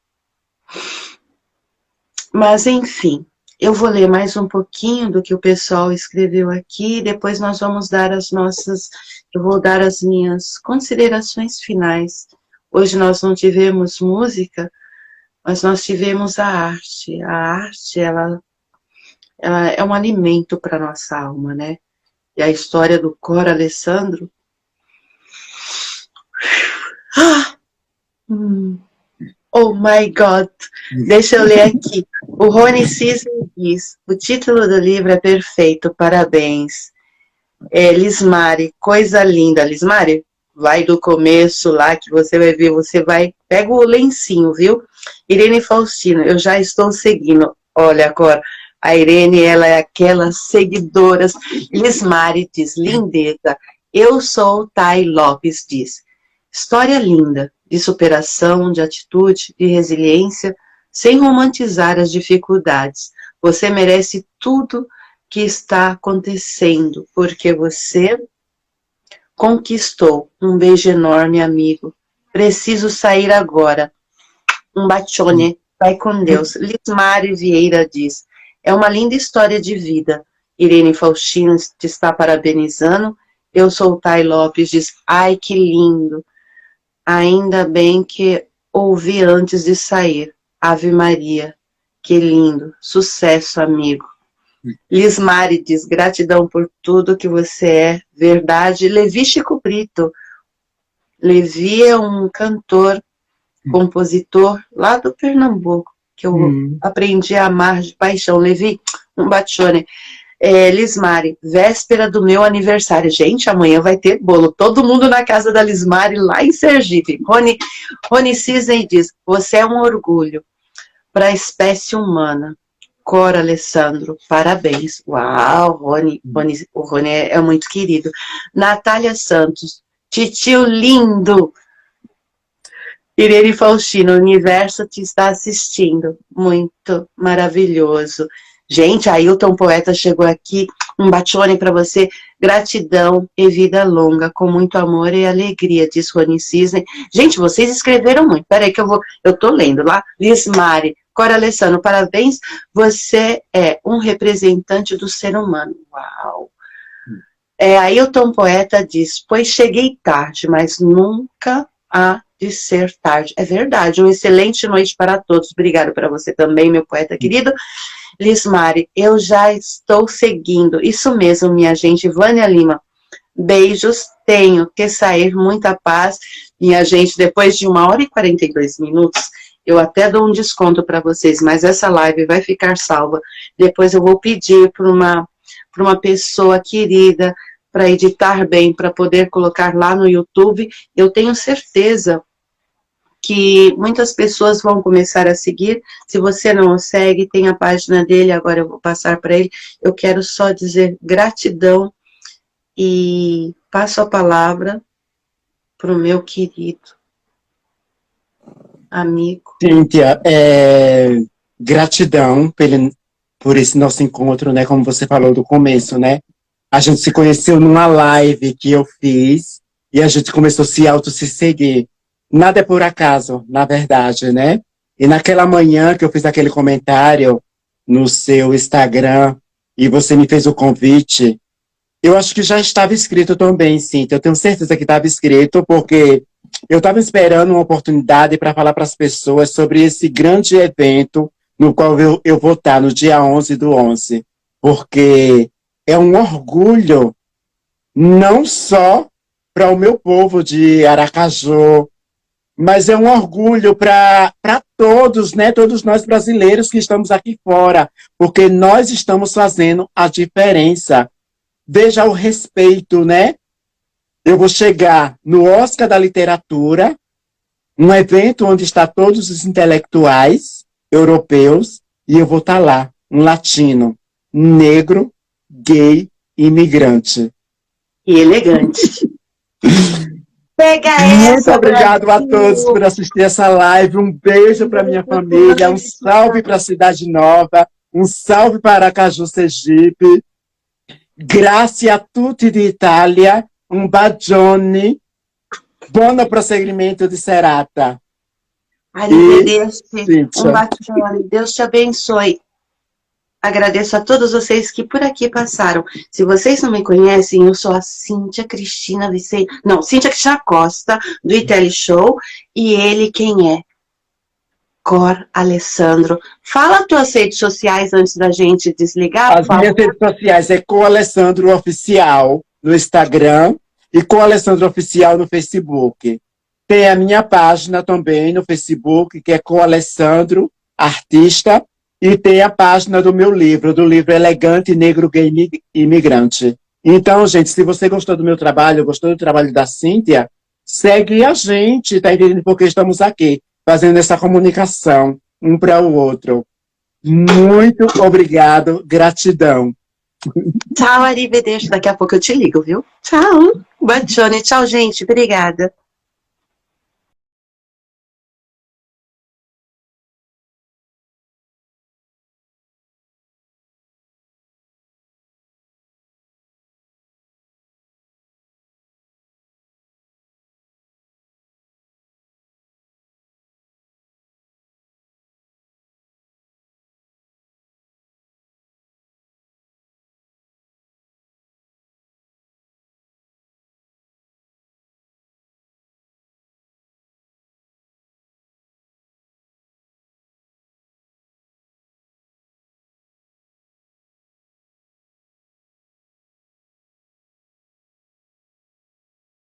Mas, enfim, eu vou ler mais um pouquinho do que o pessoal escreveu aqui, depois nós vamos dar eu vou dar as minhas considerações finais. Hoje nós não tivemos música, mas nós tivemos a arte. A arte, ela é um alimento para nossa alma, né? E a história do Cor Alessandro... Oh my God! Deixa eu ler aqui. O Rony Cisne diz, o título do livro é perfeito, parabéns. Lismari, coisa linda. Lismari, vai do começo lá que você vai ver, pega o lencinho, viu? Irene Faustino, eu já estou seguindo. Olha, agora, a Irene, ela é aquelas seguidoras. Lismari diz, lindeza. Eu sou Thay Lopes, diz. História linda, de superação, de atitude, de resiliência, sem romantizar as dificuldades. Você merece tudo que está acontecendo, porque você conquistou. Um beijo enorme, amigo. Preciso sair agora. Um bacione. Vai com Deus. Lismari Vieira diz, é uma linda história de vida. Irene Faustino te está parabenizando. Eu sou o Thay Lopes, diz, ai, que lindo. Ainda bem que ouvi antes de sair. Ave Maria, que lindo. Sucesso, amigo. Lismari diz, gratidão por tudo que você é. Verdade. Levi Chico Brito. Levi é um cantor, compositor lá do Pernambuco, que eu aprendi a amar de paixão. Levi, um bacione. Lismari, véspera do meu aniversário. Gente, amanhã vai ter bolo. Todo mundo na casa da Lismari, lá em Sergipe. Rony Cisne diz, você é um orgulho para a espécie humana. Cor Alessandro, parabéns. Uau, o Rony é muito querido. Natália Santos, titio lindo. Irene Faustino, o universo te está assistindo. Muito maravilhoso. Gente, Ailton Poeta chegou aqui, um bacione para você, gratidão e vida longa, com muito amor e alegria, diz Rony Cisne. Gente, vocês escreveram muito, peraí que eu tô lendo lá. Lismari, Cora Alessandro, parabéns, você é um representante do ser humano. Uau! Ailton Poeta diz, pois cheguei tarde, mas nunca há de ser tarde. É verdade, uma excelente noite para todos. Obrigado para você também, meu poeta querido. Lismari, eu já estou seguindo. Isso mesmo, minha gente. Vânia Lima, beijos. Tenho que sair. Muita paz. Minha gente, depois de 1h e 42 minutos, eu até dou um desconto para vocês, mas essa live vai ficar salva. Depois eu vou pedir para uma pessoa querida para editar bem, para poder colocar lá no YouTube. Eu tenho certeza que muitas pessoas vão começar a seguir. Se você não o segue, tem a página dele, agora eu vou passar para ele. Eu quero só dizer gratidão e passo a palavra para o meu querido amigo. Cíntia, gratidão por esse nosso encontro, né, como você falou do começo, né? A gente se conheceu numa live que eu fiz e a gente começou a se seguir. Nada é por acaso, na verdade, né? E naquela manhã que eu fiz aquele comentário no seu Instagram e você me fez o convite, eu acho que já estava escrito também, Cíntia. Eu tenho certeza que estava escrito, porque eu estava esperando uma oportunidade para falar para as pessoas sobre esse grande evento no qual eu vou estar no dia 11/11. Porque é um orgulho não só para o meu povo de Aracaju, mas é um orgulho para todos, né? Todos nós brasileiros que estamos aqui fora, porque nós estamos fazendo a diferença. Veja o respeito, né? Eu vou chegar no Oscar da Literatura, um evento onde está todos os intelectuais europeus, e eu vou estar lá, um latino, negro, gay, imigrante. E elegante. Pega Muito obrigado a todos por assistir essa live. Um beijo para minha família, um salve para a Cidade Nova, um salve para Aracaju, Sergipe. Grazie a tutti di Italia, um bacione, buon prosseguimento de serata. Arrivederci, um bacione, Deus te abençoe. Agradeço a todos vocês que por aqui passaram. Se vocês não me conhecem, eu sou a Cíntia Cristina Cíntia Cristina Costa, do Itali Show, e ele quem é? Cor Alessandro. Fala as tuas redes sociais antes da gente desligar, As minhas redes sociais é Coalessandro Oficial no Instagram e Coalessandro Oficial no Facebook. Tem a minha página também no Facebook, que é Coalessandro Artista, e tem a página do meu livro, do livro Elegante Negro Gay Imigrante. Então, gente, se você gostou do meu trabalho, gostou do trabalho da Cíntia, segue a gente, tá entendendo? Porque estamos aqui, fazendo essa comunicação um para o outro. Muito obrigado, gratidão. Tchau, arrivederci. Daqui a pouco eu te ligo, viu? Tchau. Bacione. Tchau, gente. Obrigada.